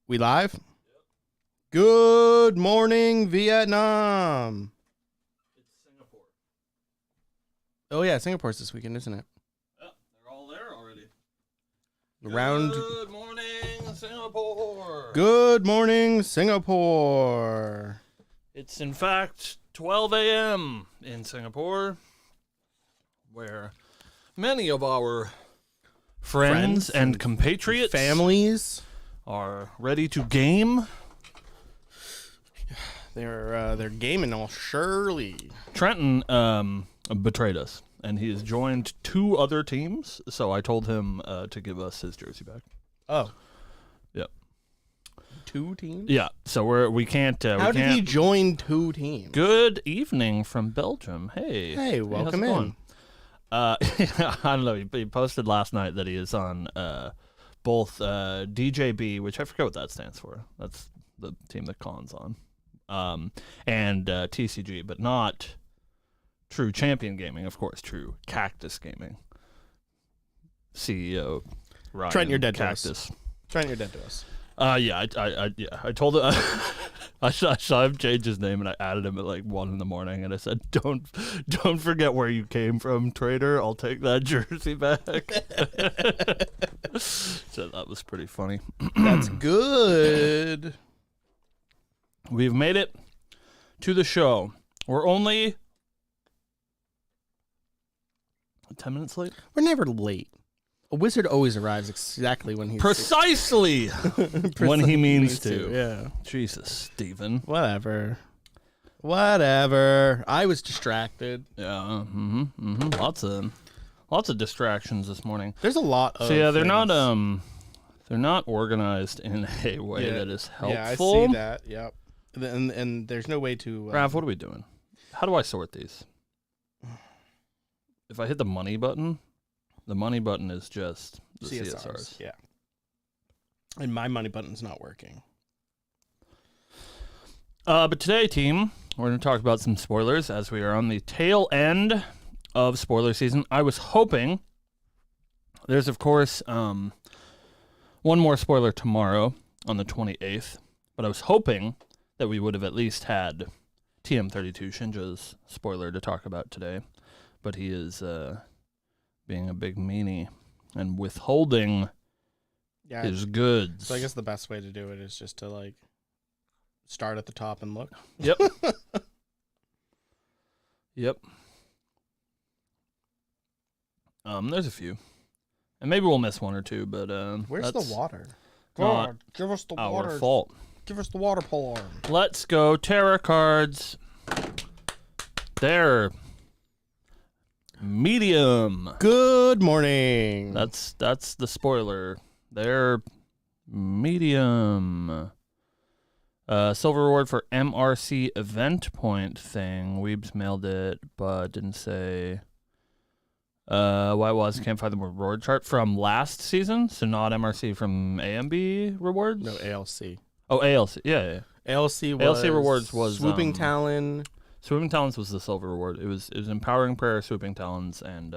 We live? Yep. Good morning, Vietnam. It's Singapore. Oh, yeah, Singapore's this weekend, isn't it? Yeah, they're all there already. Good morning, Singapore. Good morning, Singapore. It's, in fact, 12 a.m. in Singapore, where many of our friends and compatriots, families, are ready to game. They're gaming all Shirley. Trenton betrayed us, and he has joined two other teams, so I told him to give us his jersey back. Oh. Yep. Two teams? Yeah, so we can't... How did he join two teams? Good evening from Belgium. Hey, welcome in. I don't know, he posted last night that he is on both DJB, which I forget what that stands for. That's the team that Colin's on. And TCG, but not True Champion Gaming, of course, True Cactus Gaming. CEO Ryan Trent, you're dead Cactus. to us. Trent, you're dead to us. Yeah, I told him I saw him change his name, and I added him at like 1 a.m, and I said, "Don't forget where you came from, trader. I'll take that jersey back." So that was pretty funny. That's good. We've made it to the show. We're only 10 minutes late. We're never late. A wizard always arrives exactly when he's... Precisely when he means to. Yeah. Jesus, Steven. Whatever. I was distracted. Yeah. Lots of distractions this morning. There's a lot of... So yeah, they're things. not organized in a way that is helpful. Yeah, I see that. Yep. And there's no way to... Rav, what are we doing? How do I sort these? If I hit the money button is just the CSRs. Yeah. And my money button's not working. But today, team, we're going to talk about some spoilers as we are on the tail end of spoiler season. I was hoping... There's, of course, one more spoiler tomorrow on the 28th, but I was hoping that we would have at least had TM32 Shinja's spoiler to talk about today, but he is being a big meanie and withholding his goods. So I guess the best way to do it is just to, like, start at the top and look. Yep. Yep. There's a few. And maybe we'll miss one or two, but where's the water? God, give us the our water. fault. Give us the water pole arm. Let's go. Terror cards. They're medium. Good morning. That's the spoiler. They're medium. Silver reward for MRC event point thing. Weebs mailed it, but didn't say why it was. Can't find the reward chart from last season, so not MRC from AMB rewards? No, ALC. Oh, ALC. Yeah. ALC rewards was Swooping Talon. Swooping Talons was the silver reward. It was Empowering Prayer, Swooping Talons, and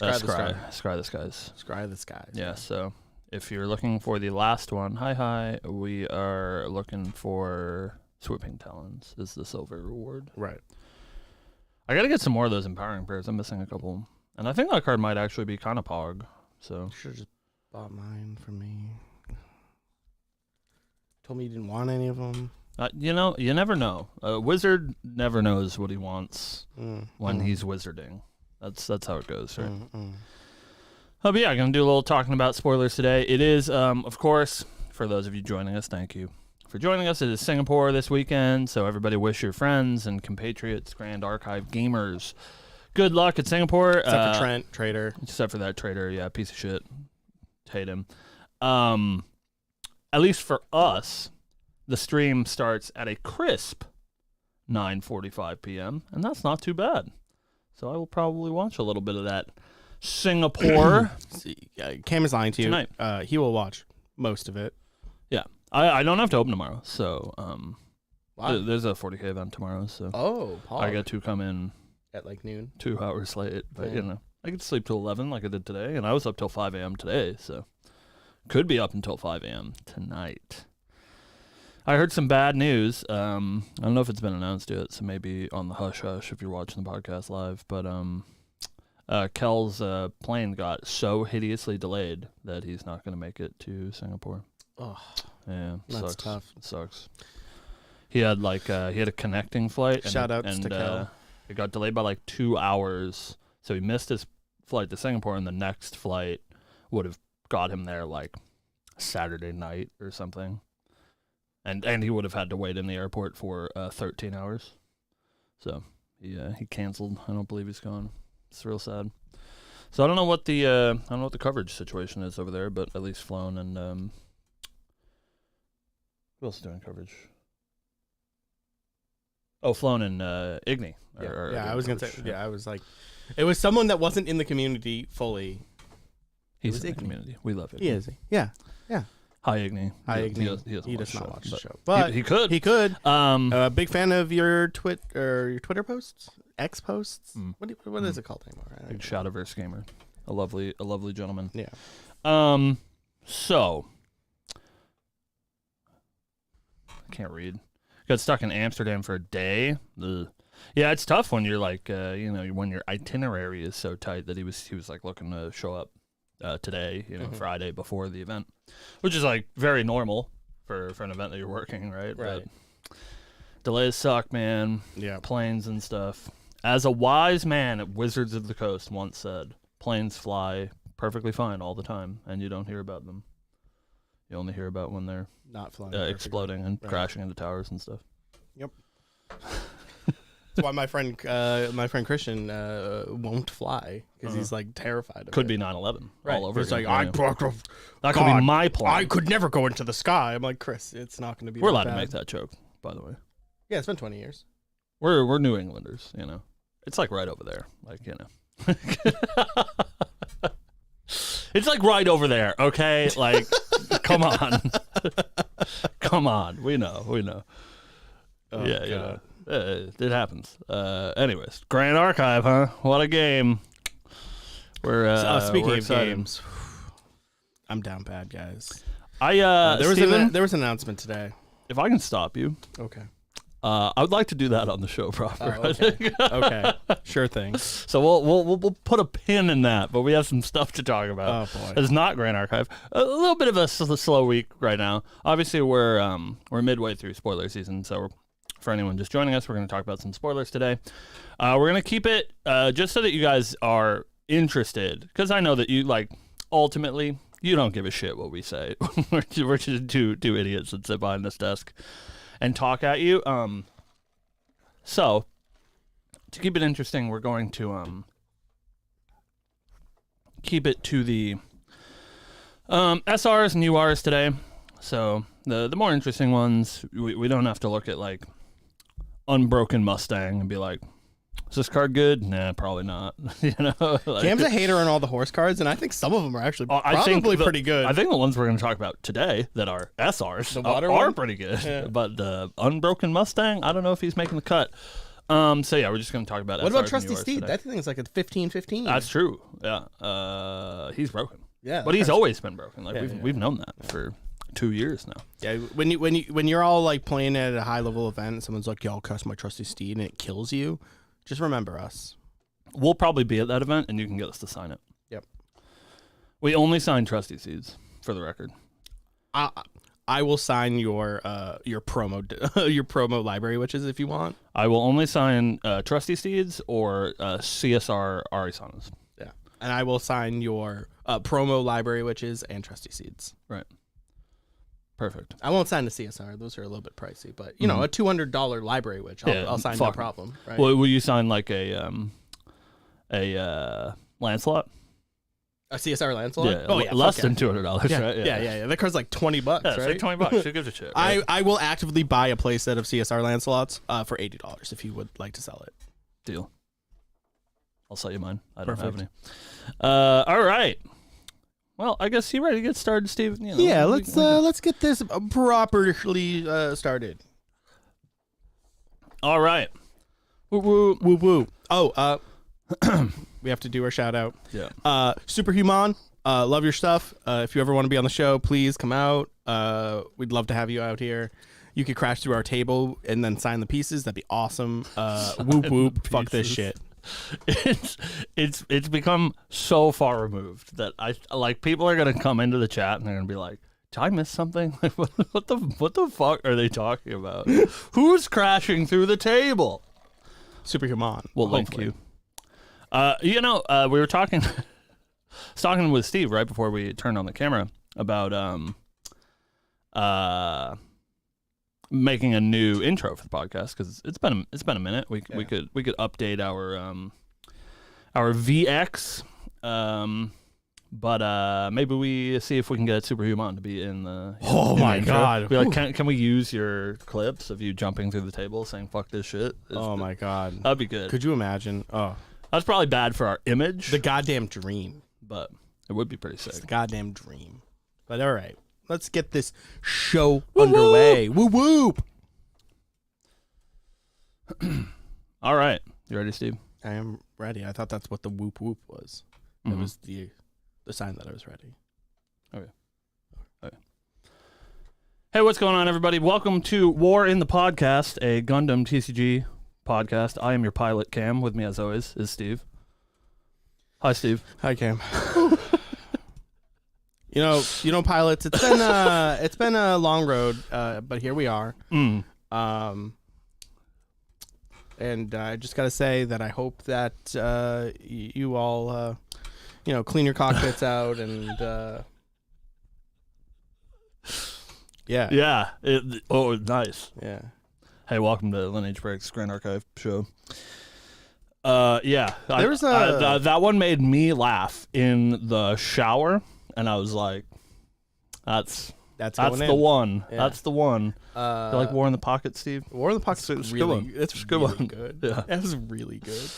Scry the Skies. Scry the Skies. Yeah, so if you're looking for the last one, hi, we are looking for Swooping Talons is the silver reward. Right. I got to get some more of those Empowering Prayers. I'm missing a couple. And I think that card might actually be kind of pog. So You should have just bought mine for me. Told me you didn't want any of them. you never know. A wizard never knows what he wants when he's wizarding. That's how it goes, right? But yeah, I'm going to do a little talking about spoilers today. It is, of course, for those of you joining us, thank you for joining us. It is Singapore this weekend, so everybody wish your friends and compatriots, Grand Archive gamers, good luck at Singapore. Except for Trent, traitor. Except for that traitor, yeah, piece of shit. Hate him. At least for us, the stream starts at a crisp 9:45 p.m., and that's not too bad. So I will probably watch a little bit of that Singapore. Cam is lying to you. Tonight. He will watch most of it. Yeah. I don't have to open tomorrow, so Wow. there's a 40K event tomorrow, so Paul. I get to come in at like noon. 2 hours late, but Yeah. I get to sleep till 11 like I did today, and I was up till 5 a.m. today, so could be up until 5 a.m. tonight. I heard some bad news. I don't know if it's been announced yet, so maybe on the hush hush if you're watching the podcast live, but Kel's plane got so hideously delayed that he's not going to make it to Singapore. Oh, yeah, that's sucks. tough. It sucks. He had a connecting flight. Shout outs to Kel. It got delayed by like 2 hours, so he missed his flight to Singapore, and the next flight would have got him there like Saturday night or something. And he would have had to wait in the airport for 13 hours. So he canceled. I don't believe he's gone. It's real sad. So I don't know what the coverage situation is over there, but at least flown and who else is doing coverage? Oh, flown and Igni. I was gonna say. Yeah, I was like, it was someone that wasn't in the community fully. He's in the community. We love it. He is. Yeah. Hi, Igni. He does not watch the show, but he could. He could. Big fan of your Twitter posts, X posts. What is it called anymore? Big Shadowverse gamer, a lovely gentleman. Yeah. So I can't read. Got stuck in Amsterdam for a day. Ugh. Yeah, it's tough when you're like, when your itinerary is so tight that he was like looking to show up today, Friday before the event, which is like very normal for an event that you're working, right? Right. But delays suck, man. Yeah. Planes and stuff. As a wise man at Wizards of the Coast once said, planes fly perfectly fine all the time, and you don't hear about them. You only hear about when they're not flying, exploding and crashing into towers and stuff. Yep. That's why my friend Christian won't fly because he's like terrified of Could it. be 9/11 Right. all over. It's like that could be my plane. I could never go into the sky. I'm like, Chris, it's not going to be. We're allowed to make that joke, by the way. Yeah, it's been 20 years. We're New Englanders, It's like right over there, It's like right over there, okay? Like, come on, come on. We know. Oh, yeah, God. It happens. Anyways, Grand Archive, huh? What a game. Speaking we're of excited. games, I'm down bad, guys. There was an announcement today. If I can stop you, Okay. I would like to do that on the show proper. Oh, okay. Okay. Sure thing. So we'll put a pin in that, but we have some stuff to talk about. Oh boy. It's not Grand Archive. A little bit of a slow week right now. Obviously, we're midway through spoiler season, so for anyone just joining us, we're going to talk about some spoilers today. We're going to keep it just so that you guys are interested, because I know that you ultimately you don't give a shit what we say. we're just two idiots that sit behind this desk and talk at you. So to keep it interesting, we're going to keep it to the SRs and URs today. So the more interesting ones, we don't have to look at like Unbroken Mustang and be like, is this card good? Nah, probably not. Cam's a hater on all the horse cards, and I think some of them are actually probably pretty good. I think the ones we're going to talk about today that are SRs are pretty good. Yeah. But the Unbroken Mustang, I don't know if he's making the cut. So yeah, we're just gonna talk about. What SRs about and Trusty URs Steed? today. That thing's like a 15-15. That's true. Yeah. He's broken. Yeah, But he's always been broken. Like Yeah, we've known that for 2 years now. Yeah, when you're all like playing at a high level event, and someone's like, "Yo, I'll cast my Trusty Steed," and it kills you. Just remember us. We'll probably be at that event, and you can get us to sign it. Yep. We only sign Trusty Seeds, for the record. I will sign your promo your promo library witches if you want. I will only sign Trusty Steeds or CSR Arisanas. Yeah, and I will sign your promo library witches and Trusty Seeds. Right. Perfect. I won't sign the CSR; those are a little bit pricey. But you know, a $200 library witch, I'll sign no problem. Right? Well, will you sign like a Lancelot? A CSR Lancelot? Yeah. Oh yeah, less fuck than yeah. $200. Yeah, right? yeah. That card's like $20, Yeah, right? it's like $20. Who gives a shit? Right? I will actively buy a playset of CSR Lancelots for $80 if you would like to sell it. Deal. I'll sell you mine. I don't Perfect. have any. All right. Well, I guess you ready to get started, Steve? You know, Yeah, let's get this properly started. All right. Woo woo. Woo woo. Oh, we have to do our shout out. Yeah. Superhuman, love your stuff. If you ever want to be on the show, please come out. We'd love to have you out here. You could crash through our table and then sign the pieces. That'd be awesome. Whoop whoop. Fuck this shit. It's become so far removed that I like people are gonna come into the chat and they're gonna be like, "Did I miss something? Like, what the fuck are they talking about? Who's crashing through the table?" Superhuman. We'll link you. We were talking with Steve right before we turned on the camera about making a new intro for the podcast because it's been a minute. We could update our VX, but maybe we see if we can get Superhuman to be in the. Oh my god! Be like, can we use your clips of you jumping through the table saying "fuck this shit"? My god, that'd be good. Could you imagine? Oh, that's probably bad for our image. The goddamn dream, but it would be pretty sick. It's the goddamn dream. But all right. Let's get this show underway. Woo whoop. All right. You ready, Steve? I am ready. I thought that's what the whoop whoop was. It was the sign that I was ready. Okay. Hey, what's going on, everybody? Welcome to War in the Podcast, a Gundam TCG podcast. I am your pilot, Cam. With me, as always, is Steve. Hi, Steve. Hi, Cam. You know, pilots. It's been a long road, but here we are. And I just gotta say that I hope that you all, clean your cockpits out and yeah. Yeah. Nice. Yeah. Hey, welcome to Lineage Break's Grand Archive show. Yeah. There was that one made me laugh in the shower. And I was like, that's the one. Yeah. That's the one. You like War in the Pocket, Steve? War in the Pocket is really, it's a good one. Good. Yeah. That's really good.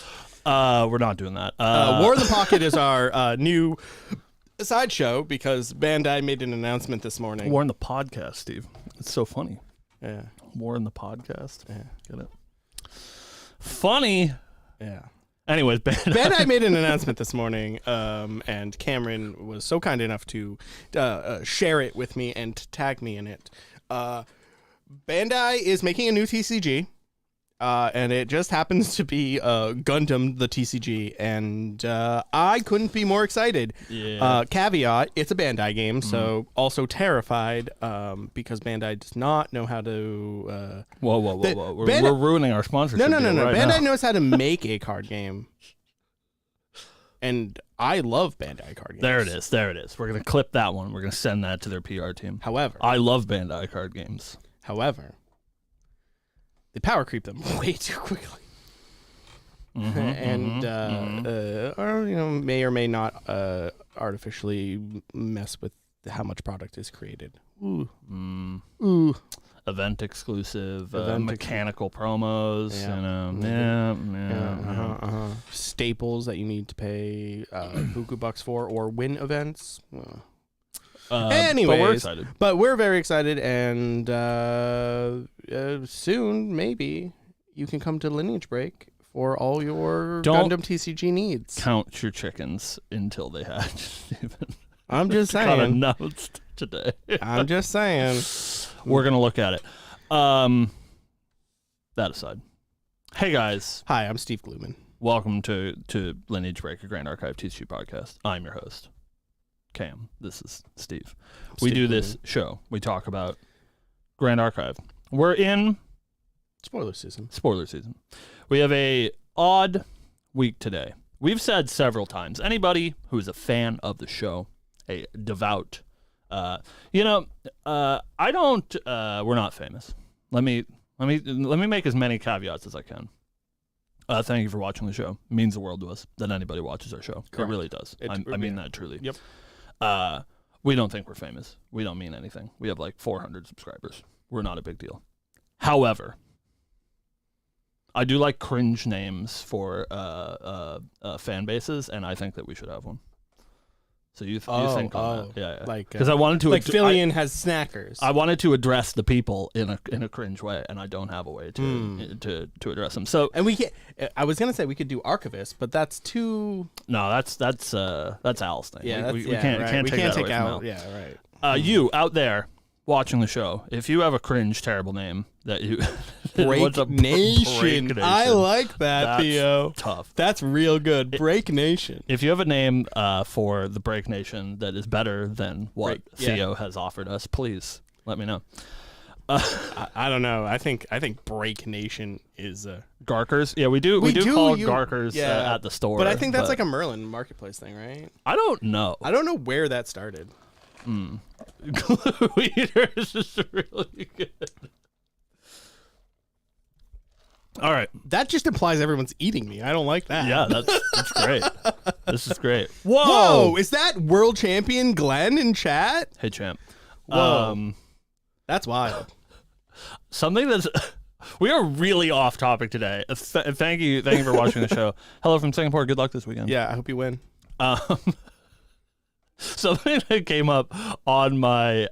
We're not doing that. War in the Pocket is our new sideshow because Bandai made an announcement this morning. War in the Podcast, Steve. It's so funny. Yeah. War in the Podcast. Yeah. Get it? Funny. Yeah. Anyways, Bandai made an announcement this morning, and Cameron was so kind enough to share it with me and tag me in it. Bandai is making a new TCG, and it just happens to be Gundam, the TCG, and I couldn't be more excited. Yeah. Caveat, it's a Bandai game, so also terrified because Bandai does not know how to... Whoa. We're ruining our sponsorship. No. Right Bandai now. knows how to make a card game. And I love Bandai card games. There it is. We're going to clip that one. We're going to send that to their PR team. However, I love Bandai card games. However, they power creep them way too quickly. Or may or may not artificially mess with how much product is created. Ooh. Event exclusive, mechanical promos, staples that you need to pay buku bucks for or win events. Anyways, but we're very excited, and soon maybe you can come to Lineage Break for all your Don't Gundam TCG needs. Count your chickens until they hatch, Steven. I'm just Got saying. announced today. I'm just saying. We're going to look at it. That aside. Hey, guys. Hi, I'm Steve Gluman. Welcome to Lineage Break, a Grand Archive TCG podcast. I'm your host, Cam. This is Steve. We do this show. We talk about Grand Archive. We're in Spoiler season. We have a odd week today. We've said several times, anybody who is a fan of the show, a devout, I don't, we're not famous. Let me make as many caveats as I can. Thank you for watching the show. It means the world to us that anybody watches our show. Correct. It really does. I mean that truly. Yep. We don't think we're famous. We don't mean anything. We have like 400 subscribers. We're not a big deal. However, I do like cringe names for fan bases, and I think that we should have one. So you think on that? Yeah. Like, because I wanted to Fillion has snackers. I wanted to address the people in a cringe way, and I don't have a way to address them. So and we can't. I was gonna say we could do Archivist, but that's too. No, that's Al's thing. Yeah, we can't take that away out. from Al. Yeah, right. You out there watching the show, if you have a cringe, terrible name that you Break Nation. I like that, That's Theo. Tough. That's real good. Break Nation. If you have a name for the Break Nation that is better than what Theo has offered us, please let me know. I don't know. I think Break Nation is Garkers. Yeah, we do call Garkers at the store. But I think that's like a Merlin marketplace thing, right? I don't know. I don't know where that started. Glue Eaters is really good. All right. That just implies everyone's eating me. I don't like that. Yeah, that's great. This is great. Whoa! Is that world champion Glenn in chat? Hey, champ. Whoa. That's wild. Something that's... We are really off topic today. Thank you for watching the show. Hello from Singapore. Good luck this weekend. Yeah, I hope you win. Something that came up on my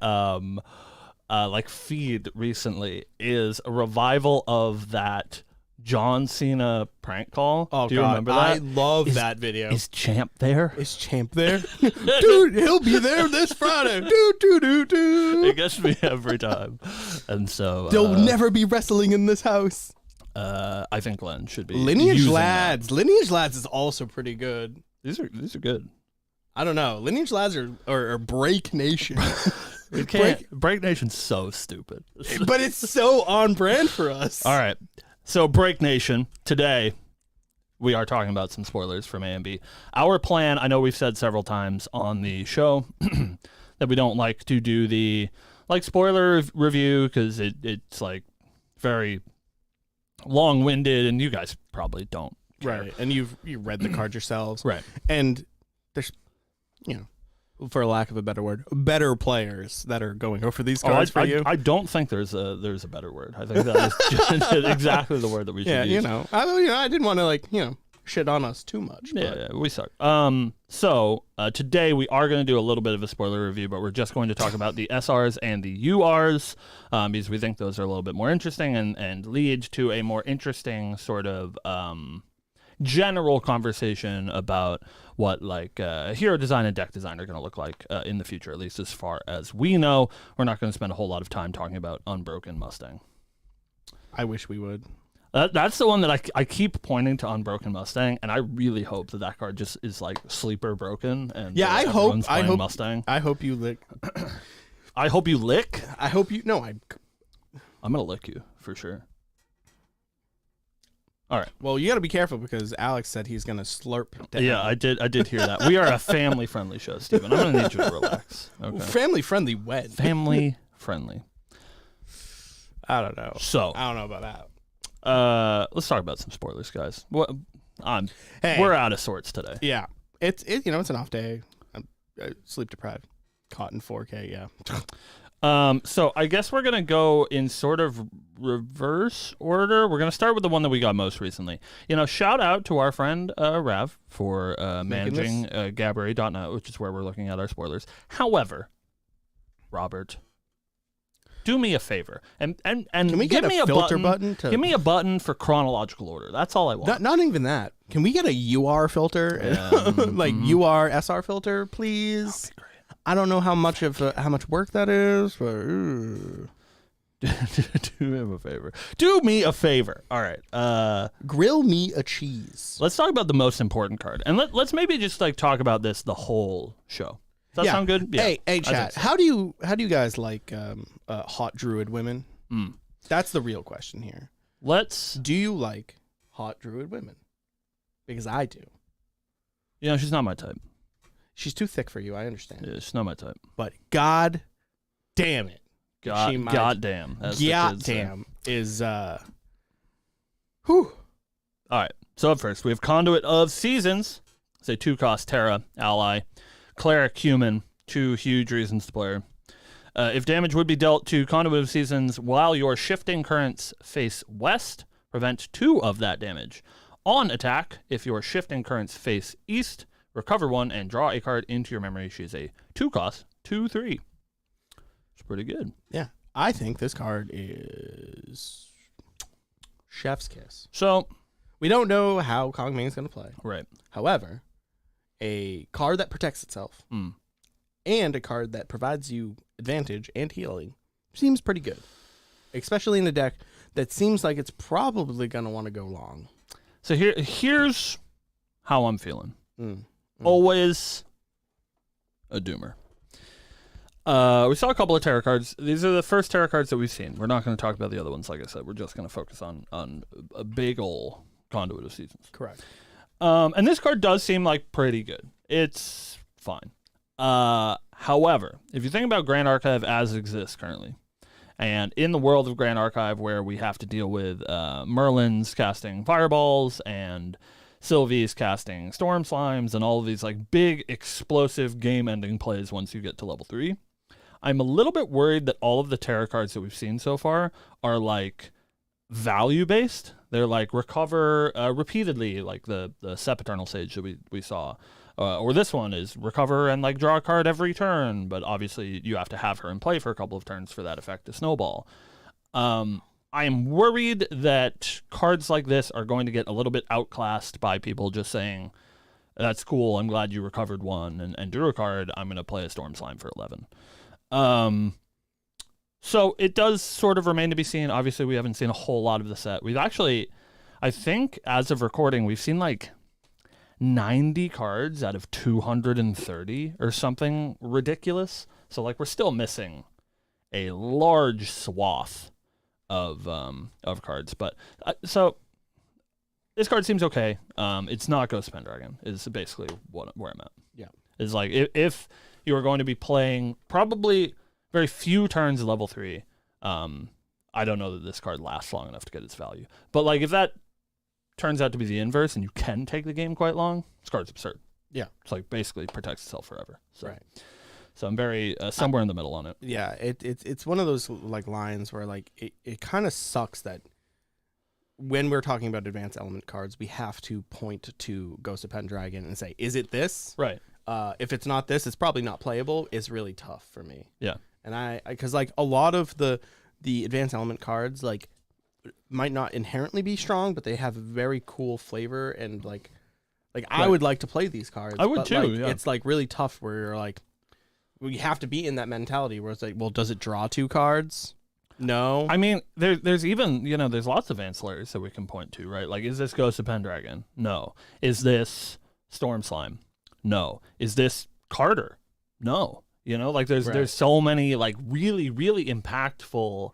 feed recently is a revival of that John Cena prank call. Oh, do you God. remember that? I love that video. Is Champ there? Is Champ there? Dude, he'll be there this Friday. It gets me every time. And so there'll never be wrestling in this house. I think Glenn should be Lineage Lads. Lineage Lads is also pretty good. These are good. I don't know. Lineage Lads or Break Nation. Break Nation's so stupid. But it's so on brand for us. All right. So Break Nation, today we are talking about some spoilers from A and B. Our plan, I know we've said several times on the show that we don't like to do the spoiler review because it's like very long-winded and you guys probably don't care. Right. And you read the card yourselves. Right. And there's, for lack of a better word, better players that are going over these cards for you. I don't think there's a better word. I think that is just exactly the word that we should use. I didn't want to shit on us too much. Yeah, we suck. So today we are going to do a little bit of a spoiler review, but we're just going to talk about the SRs and the URs because we think those are a little bit more interesting and lead to a more interesting sort of general conversation about what hero design and deck design are going to look like in the future, at least as far as we know. We're not going to spend a whole lot of time talking about Unbroken Mustang. I wish we would. That's the one that I keep pointing to Unbroken Mustang, and I really hope that card just is like sleeper broken. And I hope Mustang. I hope you lick. I hope you lick. I hope you. No, I'm gonna lick you for sure. All right. Well, you got to be careful because Alex said he's going to slurp down. Yeah, I did hear that. We are a family-friendly show, Steven. I'm going to need you to relax. Okay. Family-friendly when? Family-friendly. I don't know. So I don't know about that. Let's talk about some spoilers, guys. We're out of sorts today. Yeah. It's an off day. I'm sleep deprived. Caught in 4K, yeah. So I guess we're going to go in sort of reverse order. We're going to start with the one that we got most recently. Shout out to our friend Rav for managing Gabory.net, which is where we're looking at our spoilers. However, Robert, do me a favor and Can we give get me a filter button give me a button for chronological order. That's all I want. Not even that. Can we get a UR filter? Like UR SR filter, please? That'd be great. I don't know how much work that is, but do me a favor. Do me a favor. All right. Grill me a cheese. Let's talk about the most important card, and let's maybe just like talk about this the whole show. Does that sound good? Yeah. Hey, chat. So. How do you guys like hot druid women? That's the real question here. Do you like hot druid women? Because I do. You know, she's not my type. She's too thick for you. I understand. Yeah, she's not my type. But God damn it. God damn. God damn is whew. All right. So up first, we have Conduit of Seasons. It's a 2-cost Terra ally. Cleric human, 2 huge reasons to play her. If damage would be dealt to Conduit of Seasons while your shifting currents face west, prevent 2 of that damage. On attack, if your shifting currents face east, recover 1 and draw a card into your memory. She is a 2-cost, 2/3. It's pretty good. Yeah. I think this card is chef's kiss. So we don't know how Kongming's going to play. Right. However, a card that protects itself and a card that provides you advantage and healing seems pretty good, especially in a deck that seems like it's probably going to want to go long. So here's how I'm feeling. Always a doomer. We saw a couple of tarot cards. These are the first tarot cards that we've seen. We're not going to talk about the other ones, like I said. We're just going to focus on a big ol' Conduit of Seasons. Correct. And this card does seem like pretty good. It's fine. However, if you think about Grand Archive as it exists currently, and in the world of Grand Archive where we have to deal with Merlin's casting fireballs and Sylvie's casting storm slimes and all of these like big explosive game-ending plays once you get to level 3, I'm a little bit worried that all of the tarot cards that we've seen so far are like value-based. They're like recover repeatedly, like the Sempiternal Sage that we saw. Or this one is recover and like draw a card every turn, but obviously you have to have her in play for a couple of turns for that effect to snowball. I am worried that cards like this are going to get a little bit outclassed by people just saying, that's cool, I'm glad you recovered 1 and drew a card, I'm going to play a Storm Slime for 11. So it does sort of remain to be seen. Obviously, we haven't seen a whole lot of the set. We've actually, I think as of recording, we've seen like 90 cards out of 230 or something ridiculous. So like we're still missing a large swath of cards. But so this card seems okay. It's not Ghost Pendragon is basically where I'm at. Yeah. It's like if you are going to be playing probably very few turns at level 3, I don't know that this card lasts long enough to get its value. But like if that turns out to be the inverse and you can take the game quite long, this card's absurd. Yeah. It's like basically protects itself forever. So, right. So I'm very somewhere in the middle on it. Yeah, it's one of those like lines where like it kind of sucks that when we're talking about advanced element cards, we have to point to Ghost of Pendragon and say, is it this? Right. If it's not this, it's probably not playable. Is really tough for me. Yeah. And because like a lot of the advanced element cards like might not inherently be strong, but they have a very cool flavor and like right. I would like to play these cards. I would too. Like, it's like really tough where you're like, we have to be in that mentality where it's like, well, does it draw 2 cards? No. I mean, there's even, there's lots of ancillaries that we can point to, right? Like, is this Ghost of Pendragon? No. Is this Storm Slime? No. Is this Carter? No. There's so many like really, really impactful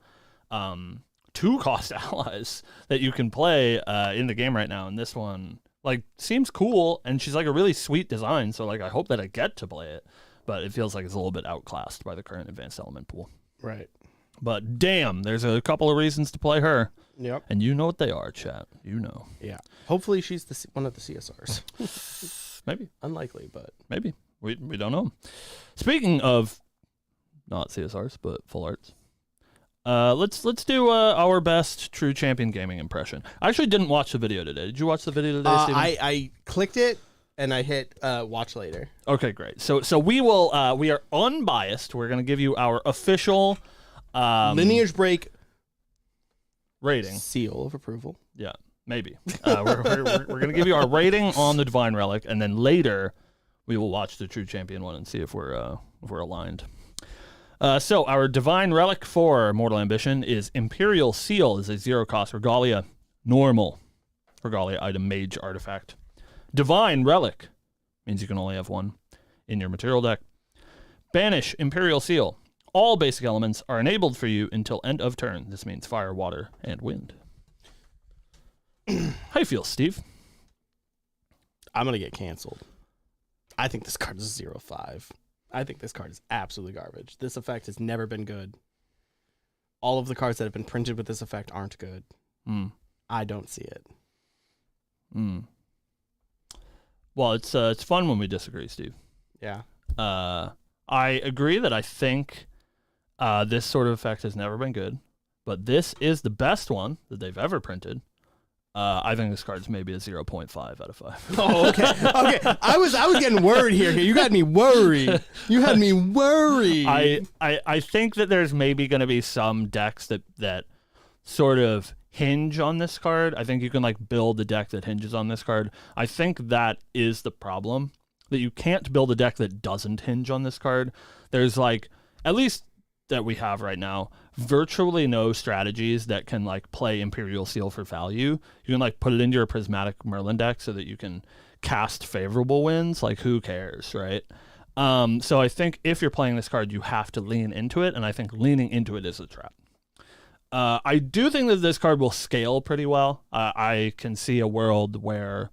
2-cost allies that you can play in the game right now. And this one like seems cool, and she's like a really sweet design. So like I hope that I get to play it, but it feels like it's a little bit outclassed by the current advanced element pool. Right. But damn, there's a couple of reasons to play her. Yep. And you know what they are, chat. You know. Yeah. Hopefully she's one of the CSRs. Maybe. Unlikely, but maybe. We don't know. Speaking of not CSRs, but full arts. Let's do our best True Champion Gaming impression. I actually didn't watch the video today. Did you watch the video today, Steven? I clicked it and I hit watch later. Okay, great. So we will we are unbiased. We're gonna give you our official, Lineage Break rating. seal of approval. Yeah, maybe. We're going to give you our rating on the Divine Relic, and then later we will watch the True Champion one and see if we're aligned. So our Divine Relic for Mortal Ambition is Imperial Seal, is a 0-cost Regalia normal Regalia item mage artifact. Divine Relic means you can only have one in your material deck. Banish Imperial Seal. All basic elements are enabled for you until end of turn. This means fire, water, and wind. How you feel, Steve? I'm going to get canceled. I think this card is 0-5. I think this card is absolutely garbage. This effect has never been good. All of the cards that have been printed with this effect aren't good. I don't see it. Well, it's fun when we disagree, Steve. Yeah. I agree that I think this sort of effect has never been good, but this is the best one that they've ever printed. I think this card's maybe a 0.5 out of 5. Oh, okay. Okay. I was getting worried here. You got me worried. You had me worried. I think that there's maybe going to be some decks that sort of hinge on this card. I think you can like build a deck that hinges on this card. I think that is the problem, that you can't build a deck that doesn't hinge on this card. There's like, at least that we have right now, virtually no strategies that can like play Imperial Seal for value. You can like put it into your Prismatic Merlin deck so that you can cast favorable wins. Like, who cares, right? So I think if you're playing this card, you have to lean into it, and I think leaning into it is a trap. I do think that this card will scale pretty well. I can see a world where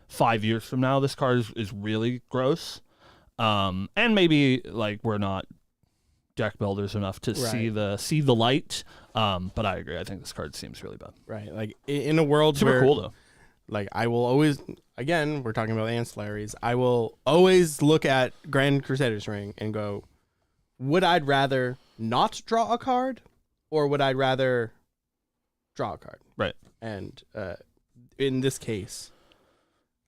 5 years from now, this card is really gross. And maybe like we're not deck builders enough to see the light. But I agree. I think this card seems really bad. Right. Like in a world super where, cool though. Like I will always, again, we're talking about ancillaries. I will always look at Grand Crusader's Ring and go, would I rather not draw a card, or would I rather draw a card? Right. And in this case,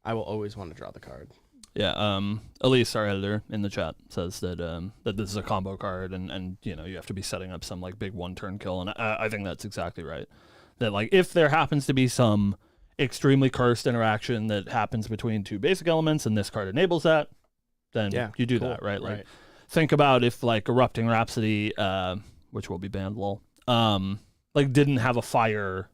I will always want to draw the card. Yeah. Elise, our editor in the chat, says that that this is a combo card, and you know you have to be setting up some like big 1-turn kill, and I think that's exactly right. That like if there happens to be some extremely cursed interaction that happens between two basic elements, and this card enables that, then you do that, right? Like think about if like Erupting Rhapsody, which will be banned, lol, like didn't have a fire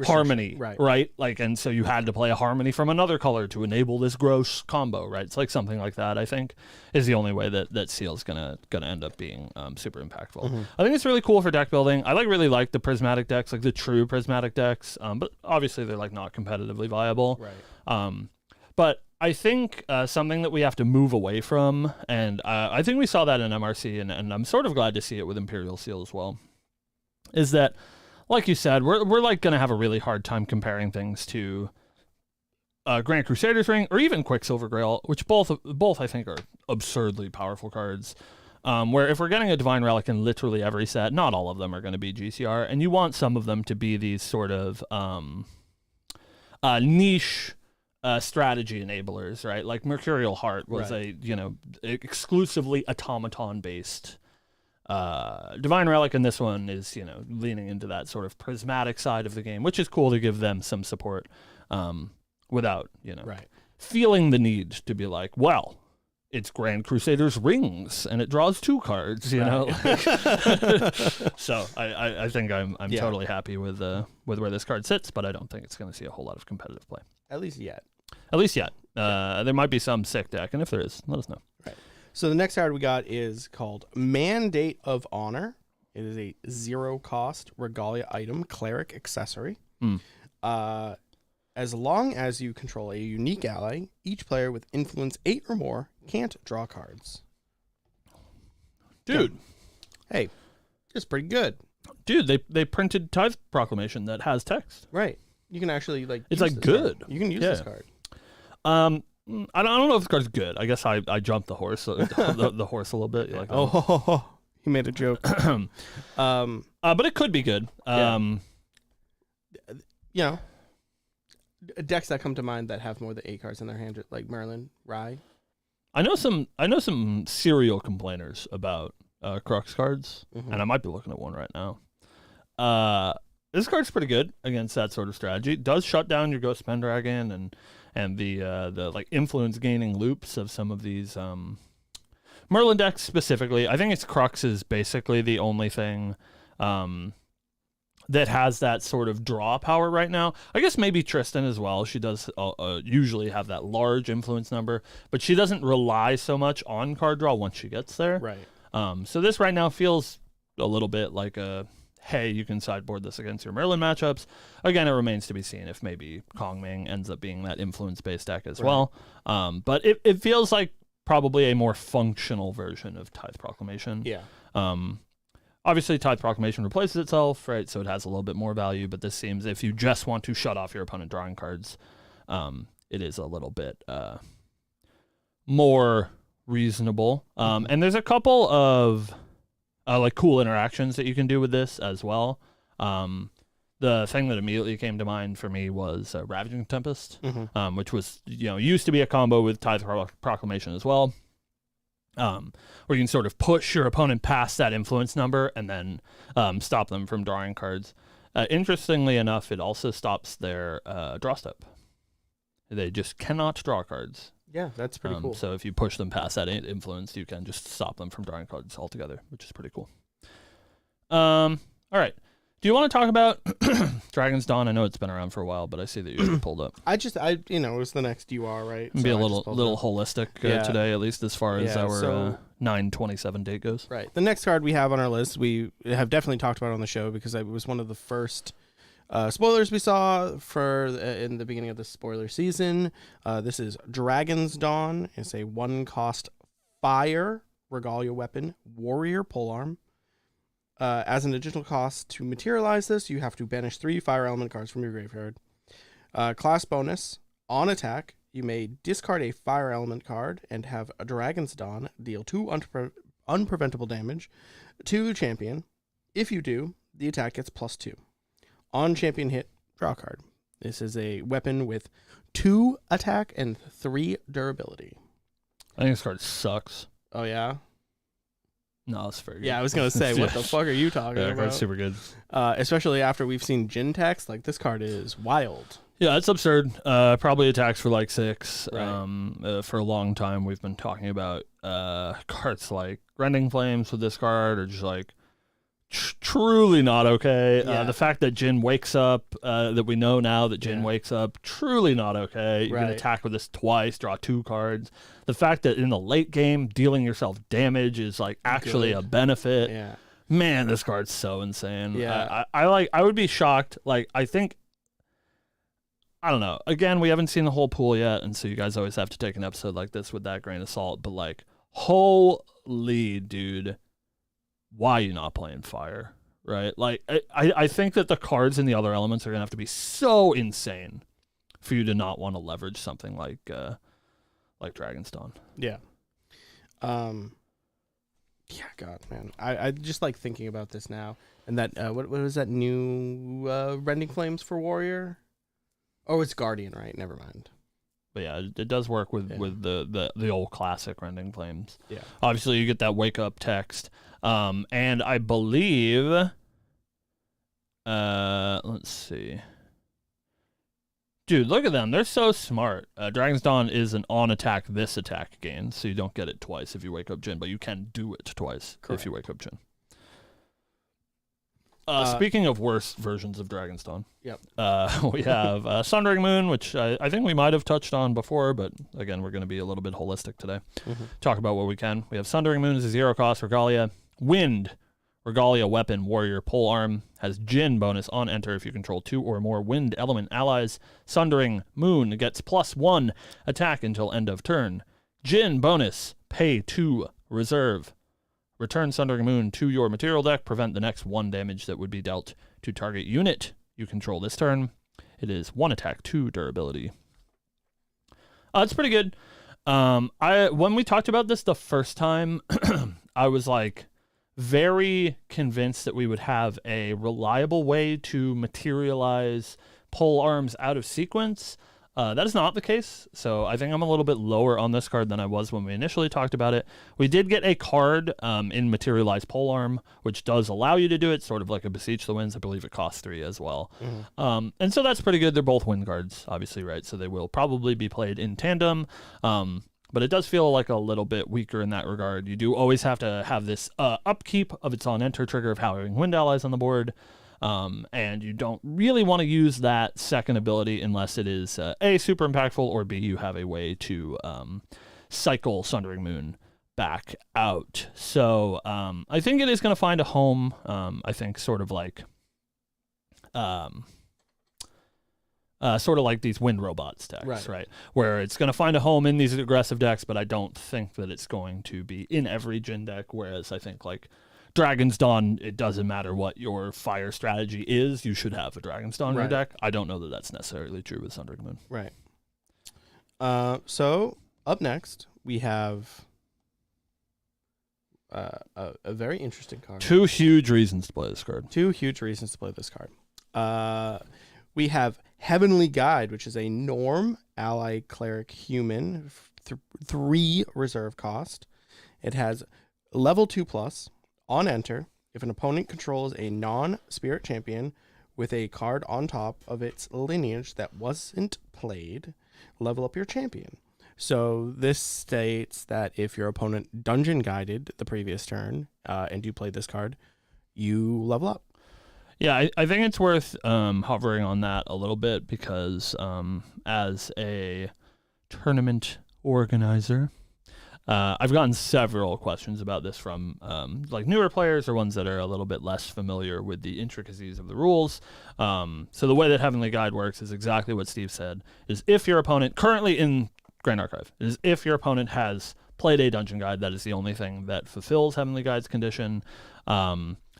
harmony, right? Like, and so you had to play a harmony from another color to enable this gross combo, right? It's like something like that, I think, is the only way that Seal's gonna end up being super impactful. I think it's really cool for deck building. I really like the prismatic decks, like the true prismatic decks, but obviously they're like not competitively viable. Right. But I think something that we have to move away from, and I think we saw that in MRC, and I'm sort of glad to see it with Imperial Seal as well, is that, like you said, we're like going to have a really hard time comparing things to Grand Crusader's Ring or even Quicksilver Grail, which both I think are absurdly powerful cards. Where if we're getting a Divine Relic in literally every set, not all of them are going to be GCR, and you want some of them to be these sort of niche strategy enablers, right? Like Mercurial Heart was a exclusively automaton based Divine Relic, and this one is leaning into that sort of prismatic side of the game, which is cool to give them some support without feeling the need to be like, well, it's Grand Crusader's Rings and it draws 2 cards, know. So I think I'm totally happy with where this card sits, but I don't think it's going to see a whole lot of competitive play. At least yet. There might be some sick deck, and if there is, let us know. Right. So the next card we got is called Mandate of Honor. It is a 0-cost Regalia item, cleric accessory. As long as you control a unique ally, each player with influence 8 or more can't draw cards. Dude. Hey, it's pretty good. Dude, they printed Tithe Proclamation that has text. Right. You can actually it's like good. Card. You can use this card. I don't know if this card's good. I guess I jumped the horse, the horse a little bit. Like, he made a joke. But it could be good. Decks that come to mind that have more than 8 cards in their hand, like Merlin, Rye. I know some serial complainers about Crux cards, Mm-hmm. and I might be looking at one right now. This card's pretty good against that sort of strategy. It does shut down your Ghost Pendragon and the like influence gaining loops of some of these Merlin decks specifically. I think it's Crux is basically the only thing that has that sort of draw power right now. I guess maybe Tristan as well. She does usually have that large influence number, but she doesn't rely so much on card draw once she gets there. Right. So this right now feels a little bit like a, hey, you can sideboard this against your Merlin matchups. Again, it remains to be seen if maybe Kongming ends up being that influence-based deck as well. But it feels like probably a more functional version of Tithe Proclamation. Yeah. Obviously, Tithe Proclamation replaces itself, right? So it has a little bit more value, but this seems, if you just want to shut off your opponent drawing cards, it is a little bit more reasonable. And there's a couple of like cool interactions that you can do with this as well. The thing that immediately came to mind for me was Ravaging Tempest, which was, used to be a combo with Tithe Proclamation as well. Where you can sort of push your opponent past that influence number and then stop them from drawing cards. Interestingly enough, it also stops their draw step. They just cannot draw cards. Yeah, that's pretty cool. So if you push them past that influence, you can just stop them from drawing cards altogether, which is pretty cool. All right. Do you want to talk about Dragon's Dawn? I know it's been around for a while, but I see that you pulled up. It was the next UR, right? Be a little holistic today, at least as far as our 9/27 date goes. Right. The next card we have on our list, we have definitely talked about on the show because it was one of the first spoilers we saw in the beginning of the spoiler season. This is Dragon's Dawn. It's a 1-cost fire Regalia weapon, warrior polearm. As an additional cost to materialize this, you have to banish 3 fire element cards from your graveyard. Class bonus, on attack, you may discard a fire element card and have a Dragon's Dawn deal 2 unpreventable damage to champion. If you do, the attack gets +2. On champion hit, draw a card. This is a weapon with 2 attack and 3 durability. I think this card sucks. Oh, yeah? No, it's very good. Yeah, I was going to say, what the fuck are you talking about? Card's super good. Especially after we've seen Jin text, like this card is wild. Yeah, it's absurd. Probably attacks for like 6. Right. For a long time, we've been talking about cards like Rending Flames with this card, or just like truly not okay. Yeah. The fact that Jin wakes up, that we know now that Jin wakes up, truly not okay. You can attack with this twice, draw 2 cards. The fact that in the late game, dealing yourself damage is like actually a benefit. Yeah. Man, this card's so insane. Yeah. I would be shocked. Like, I think, I don't know. Again, we haven't seen the whole pool yet, and so you guys always have to take an episode like this with that grain of salt. But like, holy dude, why are you not playing fire? Right? Like, I think that the cards in the other elements are gonna have to be so insane for you to not want to leverage something like Dragon's Dawn. Yeah. Yeah, God, man. I just like thinking about this now. And that, what was that new Rending Flames for Warrior? Oh, it's Guardian, right? Never mind. But yeah, it does work with the old classic Rending Flames. Yeah. Obviously, you get that wake up text. And I believe, let's see. Dude, look at them. They're so smart. Dragon's Dawn is an on-attack, this attack gain, so you don't get it twice if you wake up Jin, but you can do it twice if you wake up Jin. Speaking of worse versions of Dragon's Dawn, we have Sundering Moon, which I think we might have touched on before, but again, we're going to be a little bit holistic today. Talk about what we can. We have Sundering Moon as a 0-cost Regalia. Wind, Regalia weapon, warrior, polearm, has Jin bonus on enter if you control 2 or more wind element allies. Sundering Moon gets +1 attack until end of turn. Jin bonus, pay 2 reserve. Return Sundering Moon to your material deck. Prevent the next 1 damage that would be dealt to target unit you control this turn. It is 1 attack, 2 durability. It's pretty good. When we talked about this the first time, I was like very convinced that we would have a reliable way to materialize pole arms out of sequence. That is not the case, so I think I'm a little bit lower on this card than I was when we initially talked about it. We did get a card in Materialized Polearm, which does allow you to do it, sort of like a Beseech the Winds. I believe it costs 3 as well. And so that's pretty good. They're both wind cards, obviously, right? So they will probably be played in tandem. But it does feel like a little bit weaker in that regard. You do always have to have this upkeep of its on-enter trigger of having wind allies on the board. And you don't really want to use that second ability unless it is A, super impactful, or B, you have a way to cycle Sundering Moon back out. So I think it is going to find a home, I think sort of like these Wind Robots decks, right? Where it's going to find a home in these aggressive decks, but I don't think that it's going to be in every Jin deck, whereas I think like Dragon's Dawn, it doesn't matter what your fire strategy is, you should have a Dragon's Dawn in your deck. I don't know that that's necessarily true with Sundering Moon. Right. So, up next, we have a very interesting card. 2 huge reasons to play this card. 2 huge reasons to play this card. We have Heavenly Guide, which is a Norm ally cleric human, 3 reserve cost. It has level 2+. On enter, if an opponent controls a non-spirit champion with a card on top of its lineage that wasn't played, level up your champion. So this states that if your opponent dungeon guided the previous turn and you played this card, you level up. Yeah, I think it's worth hovering on that a little bit because as a tournament organizer, I've gotten several questions about this from like newer players or ones that are a little bit less familiar with the intricacies of the rules. So the way that Heavenly Guide works is exactly what Steve said, is if your opponent, currently in Grand Archive, is if your opponent has played a Dungeon Guide, that is the only thing that fulfills Heavenly Guide's condition.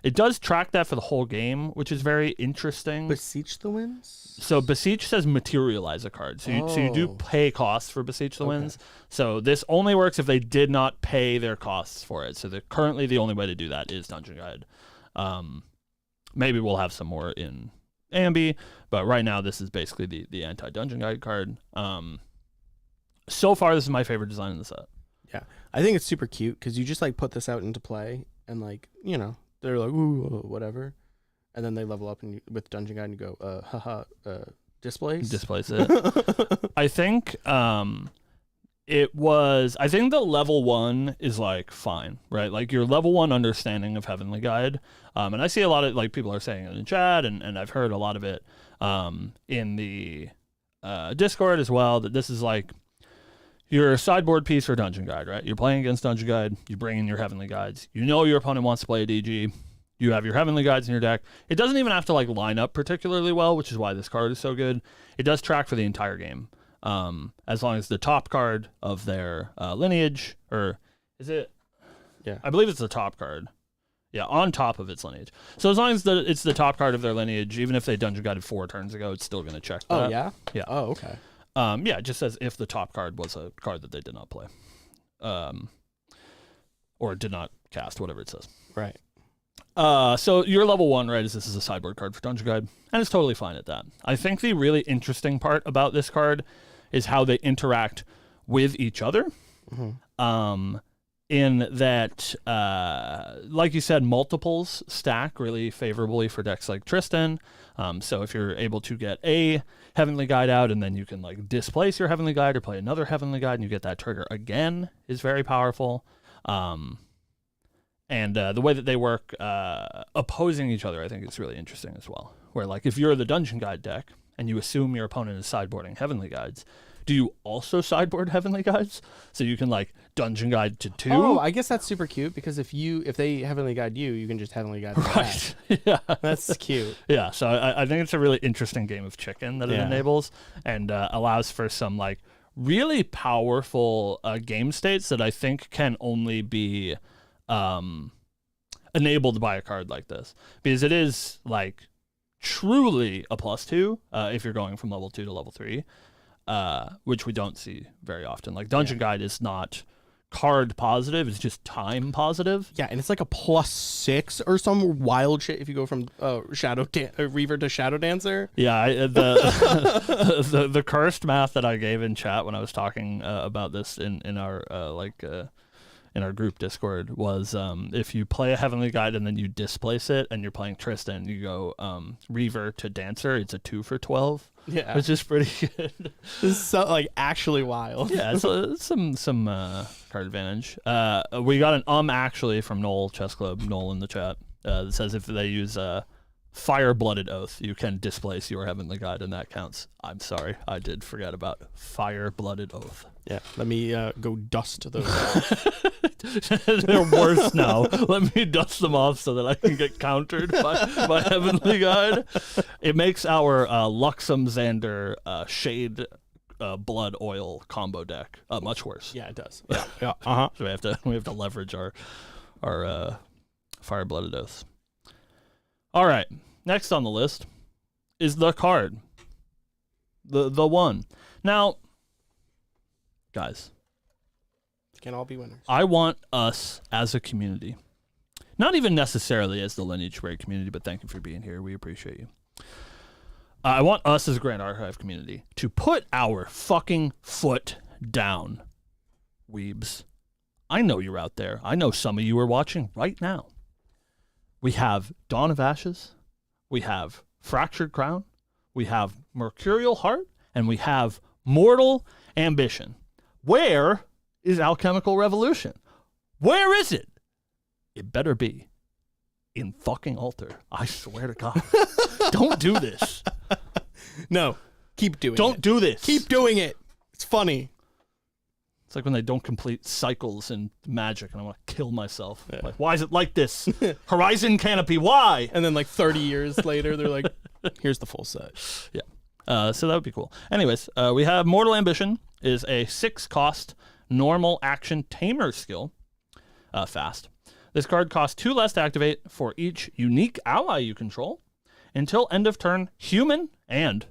It does track that for the whole game, which is very interesting. Beseech the Winds? So Beseech says materialize a card. So you do pay costs for Beseech the Winds. So this only works if they did not pay their costs for it. So currently the only way to do that is Dungeon Guide. Maybe we'll have some more in Ambi, but right now this is basically the anti-Dungeon Guide card. So far, this is my favorite design in the set. Yeah. I think it's super cute because you just like put this out into play and like, you know, they're like, ooh, whatever. And then they level up and with Dungeon Guide and you go, displace? Displace it. I think I think the level 1 is like fine, right? Like your level 1 understanding of Heavenly Guide. And I see a lot of like people are saying it in chat and I've heard a lot of it in the Discord as well, that this is like your sideboard piece for Dungeon Guide, right? You're playing against Dungeon Guide, you bring in your Heavenly Guides. You know your opponent wants to play a DG. You have your Heavenly Guides in your deck. It doesn't even have to like line up particularly well, which is why this card is so good. It does track for the entire game. As long as the top card of their lineage, or is it? Yeah. I believe it's the top card. Yeah, on top of its lineage. So as long as it's the top card of their lineage, even if they Dungeon Guided 4 turns ago, it's still going to check that. Oh, yeah? Yeah. Oh, okay. Yeah, it just says if the top card was a card that they did not play. Or did not cast, whatever it says. Right. So your level 1, right, is this is a sideboard card for Dungeon Guide, and it's totally fine at that. I think the really interesting part about this card is how they interact with each other. Mm-hmm. In that, like you said, multiples stack really favorably for decks like Tristan. So if you're able to get a Heavenly Guide out and then you can like displace your Heavenly Guide or play another Heavenly Guide and you get that trigger again is very powerful. And the way that they work opposing each other, I think is really interesting as well. Where like if you're the Dungeon Guide deck and you assume your opponent is sideboarding Heavenly Guides, do you also sideboard Heavenly Guides? So you can like Dungeon Guide to 2? Oh, I guess that's super cute because if they Heavenly Guide you, you can just Heavenly Guide them right. back. Yeah. That's cute. Yeah, so I think it's a really interesting game of chicken that it enables and allows for some like really powerful game states that I think can only be enabled by a card like this. Because it is like truly a +2 if you're going from level 2 to level 3. Which we don't see very often. Like Dungeon Guide is not card positive. It's just time positive. Yeah, and it's like a +6 or some wild shit if you go from Reaver to Shadow Dancer. Yeah, the cursed math that I gave in chat when I was talking about this in our in our group Discord was if you play a Heavenly Guide and then you displace it and you're playing Tristan, you go Reaver to Dancer, it's a 2 for 12. Yeah. Which is pretty good. This is so, like, actually wild. Yeah, it's some card advantage. We got an actually from Noel Chess Club, Noel in the chat, that says if they use Fire-Blooded Oath, you can displace your Heavenly Guide, and that counts. I'm sorry, I did forget about Fire-Blooded Oath. Yeah, let me go dust those off. They're worse now. Let me dust them off so that I can get countered by Heavenly Guide. It makes our Luxem Xander Shade Blood Oil combo deck much worse. Yeah, it does. Yeah. So we have to leverage our Fire-Blooded Oaths. All right, next on the list is the card. The one. Now, guys, can all be winners. I want us as a community, not even necessarily as the Lineage Break community, but thank you for being here. We appreciate you. I want us as a Grand Archive community to put our fucking foot down, weebs. I know you're out there. I know some of you are watching right now. We have Dawn of Ashes. We have Fractured Crown. We have Mercurial Heart. And we have Mortal Ambition. Where is Alchemical Revolution? Where is it? It better be in fucking Altar. I swear to God. Don't do this. No, keep doing it. Don't do this. Keep doing it. It's funny. It's like when they don't complete cycles in Magic and I want to kill myself. Yeah. Like, why is it like this? Horizon Canopy, why? And then like 30 years later, they're like, here's the full set. Yeah. So that would be cool. Anyways, we have Mortal Ambition is a 6-cost normal action tamer skill. Fast. This card costs 2 less to activate for each unique ally you control. Until end of turn, human and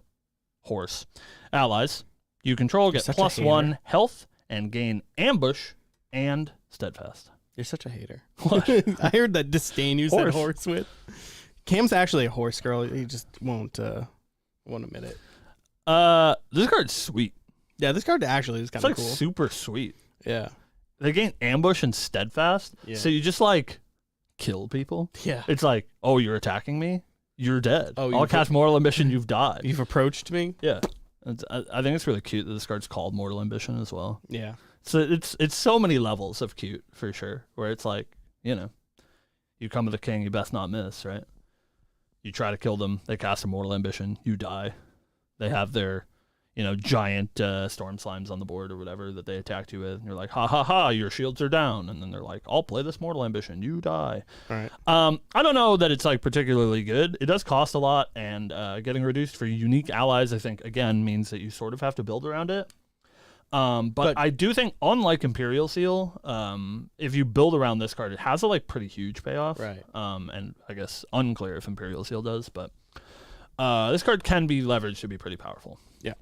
horse allies you control get +1 health and gain ambush and steadfast. You're such a hater. What? I heard that disdain you said Horse. horse with. Cam's actually a horse girl. He just won't admit it. This card's sweet. Yeah, this card actually is kind It's of like cool. super sweet. Yeah. They gain ambush and steadfast, Yeah. so you just like kill people. Yeah. It's like, oh, you're attacking me? You're dead. Oh, I'll cast Mortal Ambition, you've died. You've approached me? Yeah. I think it's really cute that this card's called Mortal Ambition as well. Yeah. So it's so many levels of cute, for sure, where it's like, you know, you come to the king, you best not miss, right? You try to kill them, they cast a Mortal Ambition, you die. They have their, you know, giant storm slimes on the board or whatever that they attacked you with, and you're like, ha ha ha, your shields are down, and then they're like, I'll play this Mortal Ambition, you die. All right. I don't know that it's like particularly good. It does cost a lot, and getting reduced for unique allies, I think, again, means that you sort of have to build around it. But I do think, unlike Imperial Seal, if you build around this card, it has a like pretty huge payoff. Right. And I guess unclear if Imperial Seal does, but this card can be leveraged to be pretty powerful. Yeah.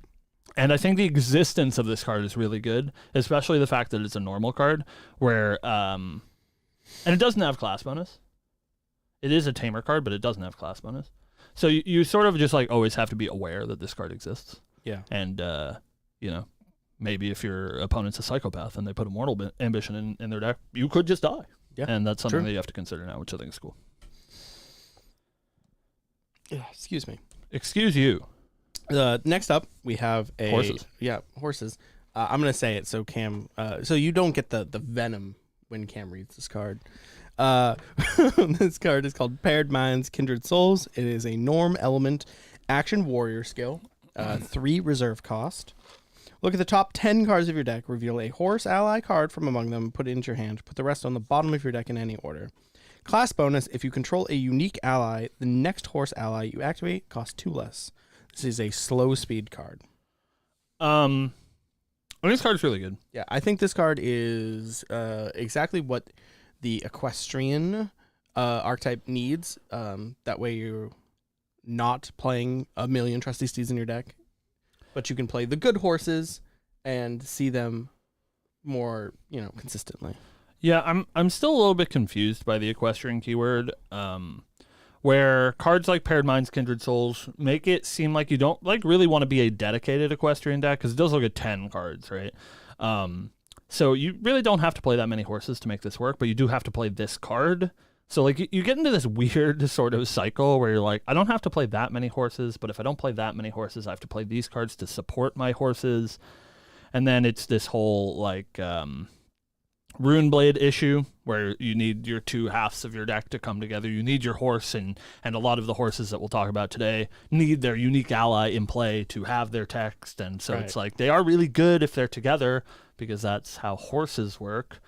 And I think the existence of this card is really good, especially the fact that it's a normal card, where and it doesn't have class bonus. It is a tamer card, but it doesn't have class bonus. So you sort of just like always have to be aware that this card exists. Yeah. And you know, maybe if your opponent's a psychopath and they put a Mortal Ambition in their deck, you could just die. Yeah. And that's something True. that you have to consider now, which I think is cool. Yeah. Excuse me. Excuse you. Next up, we have Horses. Yeah, horses. I'm gonna say it so Cam. So you don't get the venom when Cam reads this card. This card is called Paired Minds, Kindred Souls. It is a norm element action warrior skill. 3 reserve cost. Look at the top 10 cards of your deck. Reveal a horse ally card from among them. Put it into your hand. Put the rest on the bottom of your deck in any order. Class bonus: if you control a unique ally, the next horse ally you activate costs 2 less. This is a slow speed card. I think this card's really good. Yeah, I think this card is exactly what the equestrian archetype needs. That way you're not playing a million trusty steeds in your deck, but you can play the good horses and see them more, consistently. Yeah, I'm still a little bit confused by the equestrian keyword, where cards like Paired Minds, Kindred Souls make it seem like you don't really want to be a dedicated equestrian deck, because it does look at 10 cards, right? So you really don't have to play that many horses to make this work, but you do have to play this card. So you get into this weird sort of cycle where you're like, I don't have to play that many horses, but if I don't play that many horses, I have to play these cards to support my horses. And then it's this whole Runeblade issue where you need your two halves of your deck to come together. You need your horse, and a lot of the horses that we'll talk about today need their unique ally in play to have their text. And so It's like they are really good if they're together, because that's how horses work.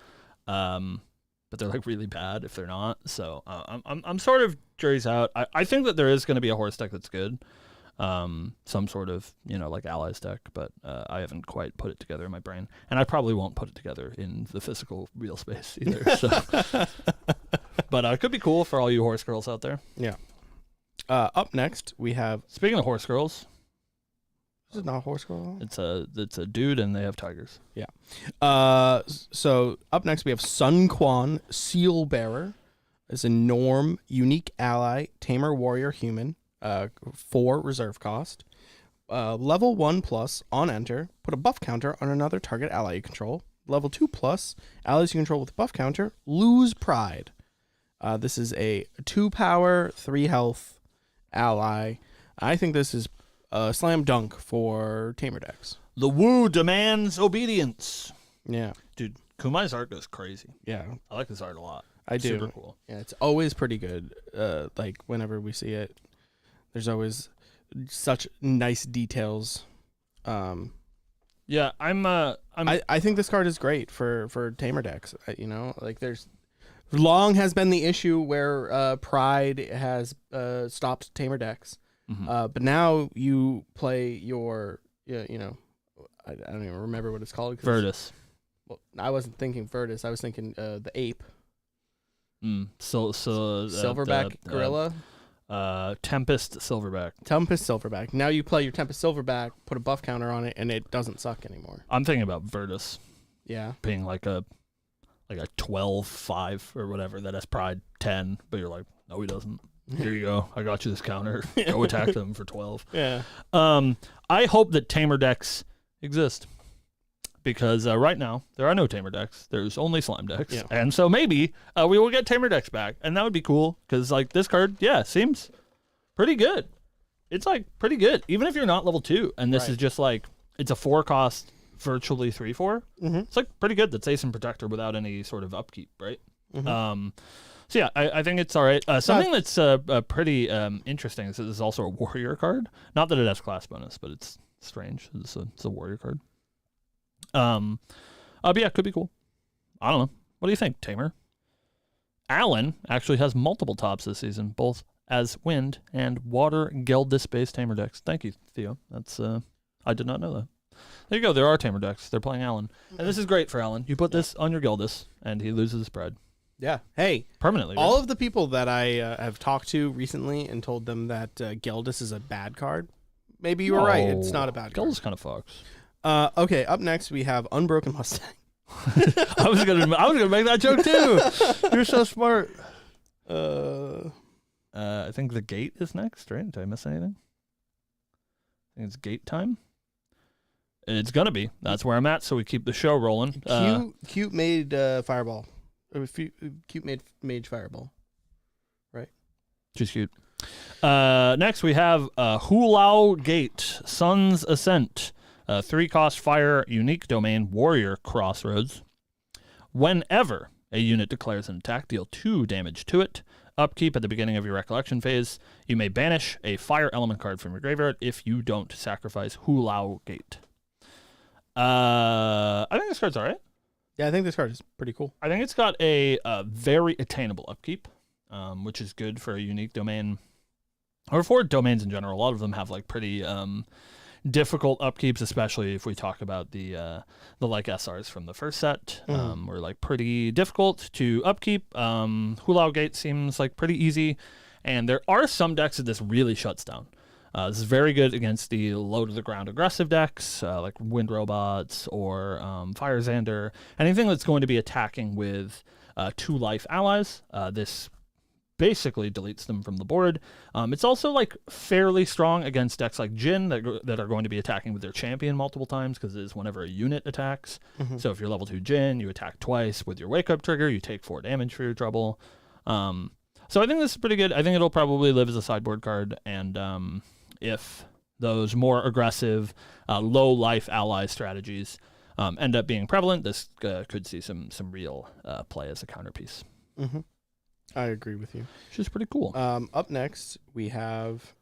But they're really bad if they're not. So I'm sort of jury's out. I think that there is going to be a horse deck that's good. Some sort of, allies deck, but I haven't quite put it together in my brain. And I probably won't put it together in the physical real space either. So. But it could be cool for all you horse girls out there. Yeah. Up next, we have... Speaking of horse girls... Is it not a horse girl? It's a dude, and they have tigers. Yeah. So up next, we have Sun Quan, Seal Bearer. It's a Norm, unique ally, tamer, warrior, human. 4 reserve cost. Level 1+, on enter, put a buff counter on another target ally you control. Level 2+, allies you control with a buff counter, lose pride. This is a 2 power, 3 health ally. I think this is a slam dunk for tamer decks. The woo demands obedience. Yeah. Dude, Kumai's art goes crazy. Yeah. I like this art a lot. I do. Super cool. Yeah, it's always pretty good. Whenever we see it, there's always such nice details. Yeah, I think this card is great for tamer decks. There's long has been the issue where Pride has stopped tamer decks. Mm-hmm. But now you play your, I don't even remember what it's called. Virtus. Well, I wasn't thinking Virtus. I was thinking the ape. Silverback Gorilla. Tempest Silverback. Tempest Silverback. Now you play your Tempest Silverback, put a buff counter on it, and it doesn't suck anymore. I'm thinking about Virtus. Yeah. Being like a 12-5 or whatever that has Pride 10, but you're like, no, he doesn't. Here you go. I got you this counter. Go attack them for 12. Yeah. I hope that tamer decks exist, because right now there are no tamer decks. There's only slime decks. Yeah. And so maybe we will get tamer decks back, and that would be cool, because this card, seems pretty good. It's pretty good, even if you're not level 2. And this is just it's a 4 cost, virtually 3/4. Mm-hmm. It's pretty good. That's Ace and Protector without any sort of upkeep, right? Mm-hmm. So yeah, I think it's all right. Something that's pretty interesting is that this is also a warrior card. Not that it has class bonus, but it's strange. It's a warrior card. But yeah, could be cool. I don't know. What do you think, Tamer? Alan actually has multiple tops this season, both as wind and water Geldis-based tamer decks. Thank you, Theo. That's I did not know that. There you go. There are tamer decks. They're playing Alan, and this is great for Alan. You put this on your Geldis, and he loses his pride. Yeah. Hey. Permanently. All of the people that I have talked to recently and told them that Geldis is a bad card, maybe you were right. It's not a bad card. Geldis kind of fucks. Okay. Up next, we have Unbroken Mustang. I was gonna make that joke too. You're so smart. I think the gate is next, right? Did I miss anything? I think it's gate time. It's gonna be. That's where I'm at. So we keep the show rolling. Cute made Fireball. Cute made Mage Fireball. Right. She's cute. Next we have Hulao Gate, Sun's Ascent. 3 cost fire, unique domain, warrior crossroads. Whenever a unit declares an attack, deal 2 damage to it. Upkeep at the beginning of your recollection phase. You may banish a fire element card from your graveyard if you don't sacrifice Hulao Gate. I think this card's all right. Yeah, I think this card is pretty cool. I think it's got a very attainable upkeep, which is good for a unique domain, or for domains in general. A lot of them have pretty difficult upkeeps, especially if we talk about the SRs from the first set. Were pretty difficult to upkeep. Hulao Gate seems pretty easy, and there are some decks that this really shuts down. This is very good against the low-to-the-ground aggressive decks, like Wind Robots or Fire Xander. Anything that's going to be attacking with 2 life allies, this basically deletes them from the board. It's also like fairly strong against decks like Jin that are going to be attacking with their champion multiple times, because it is whenever a unit attacks. So if you're level 2 Jin, you attack twice with your Wake Up trigger, you take 4 damage for your trouble. So I think this is pretty good. I think it'll probably live as a sideboard card, and if those more aggressive, low life ally strategies end up being prevalent, this could see some real play as a counterpiece. I agree with you. She's pretty cool. Up next, we have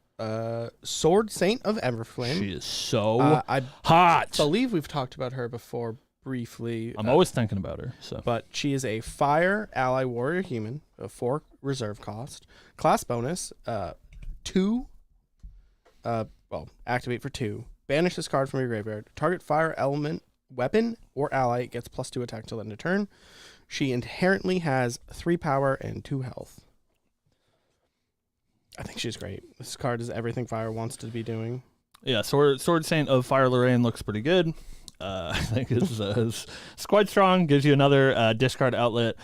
Sword Saint of Everflame. She is so hot. I believe we've talked about her before briefly. I'm always thinking about her. So, but she is a fire ally warrior human, a 4 reserve cost, class bonus, 2. Activate for 2. Banish this card from your graveyard. Target fire element weapon or ally gets +2 attack till end of turn. She inherently has 3 power and 2 health. I think she's great. This card is everything Fire wants to be doing. Yeah, Sword Saint of Fire Lorraine looks pretty good. I think it's quite strong. Gives you another discard outlet.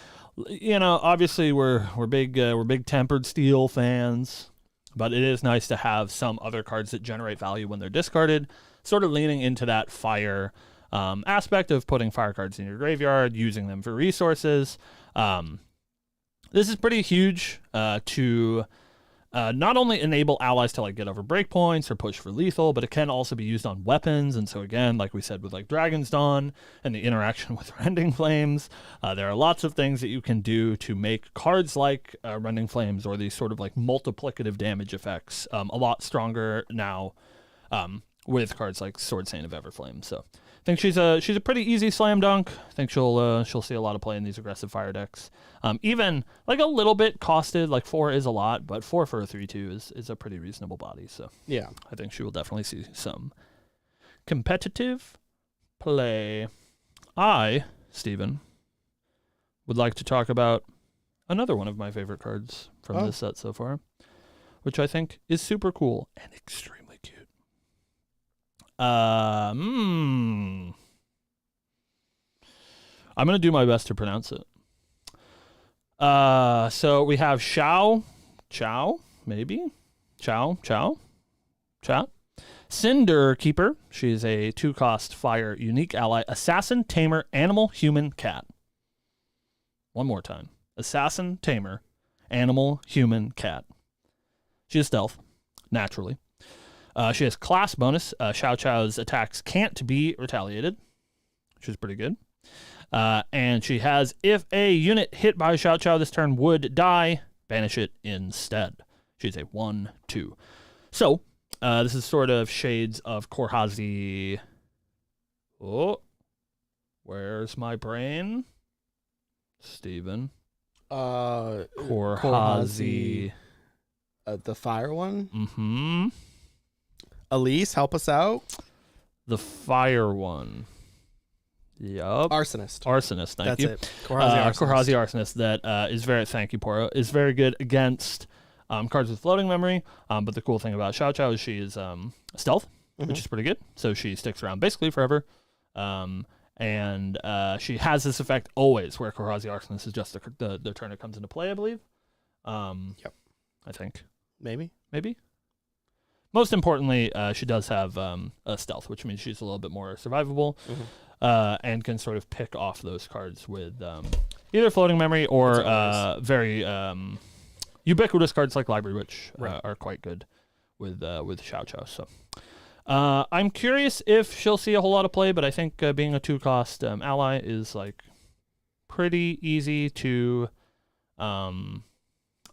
You know, obviously we're big Tempered Steel fans, but it is nice to have some other cards that generate value when they're discarded. Sort of leaning into that fire aspect of putting fire cards in your graveyard, using them for resources. This is pretty huge to not only enable allies to like get over breakpoints or push for lethal, but it can also be used on weapons. And so again, like we said with like Dragon's Dawn and the interaction with Rending Flames, there are lots of things that you can do to make cards like Rending Flames or these sort of like multiplicative damage effects a lot stronger now with cards like Sword Saint of Everflame. So I think she's a pretty easy slam dunk. I think she'll see a lot of play in these aggressive fire decks. Even like a little bit costed, like 4 is a lot, but 4 for a 3/2 is a pretty reasonable body. So yeah, I think she will definitely see some competitive play. I, Steven, would like to talk about another one of my favorite cards from this set so far, which I think is super cool and extremely cute. I'm gonna do my best to pronounce it. So we have Chow, maybe Chow, Cinder Keeper. She's a 2-cost fire unique ally, assassin, tamer, animal, human, cat. One more time: assassin, tamer, animal, human, cat. She has stealth, naturally. She has class bonus. Xiao Chao's attacks can't be retaliated, which is pretty good. And she has, if a unit hit by Xiao Chao this turn would die, banish it instead. She's a 1/2. So, this is sort of shades of Korhazi. Oh, where's my brain? Steven. Korhazi. The fire one? Mm-hmm. Elise, help us out. The fire one. Yup. Arsonist. Thank you. That's it. Korhazi Arsonist. That is very. Thank you, Poro. Is very good against cards with floating memory. But the cool thing about Xiao Chao is she is stealth, which is pretty good. So she sticks around basically forever. And she has this effect always, where Korhazi Arsonist is just the turn it comes into play, I believe. Yep. I think. Maybe. Most importantly, she does have a stealth, which means she's a little bit more survivable, and can sort of pick off those cards with either floating memory or very ubiquitous cards like Library Witch are quite good with Xiao Chao. So I'm curious if she'll see a whole lot of play, but I think being a 2-cost ally is like pretty easy to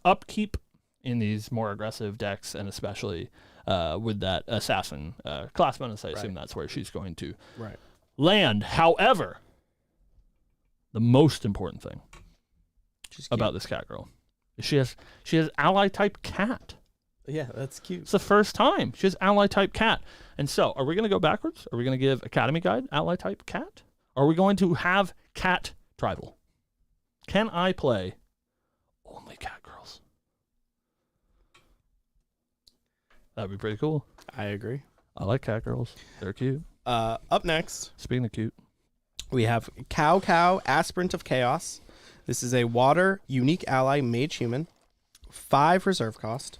upkeep in these more aggressive decks, and especially with that assassin class bonus. I assume that's where she's going to land. However, the most important thing about this cat girl is she has ally type cat. Yeah, that's cute. It's the first time she has ally type cat. And so, are we going to go backwards? Are we going to give Academy Guide ally type cat? Are we going to have cat tribal? Can I play only cat girls? That'd be pretty cool. I agree. I like cat girls. They're cute. Up next, Speaking of cute. we have Cow Aspirant of Chaos. This is a water unique ally mage human. 5 reserve cost.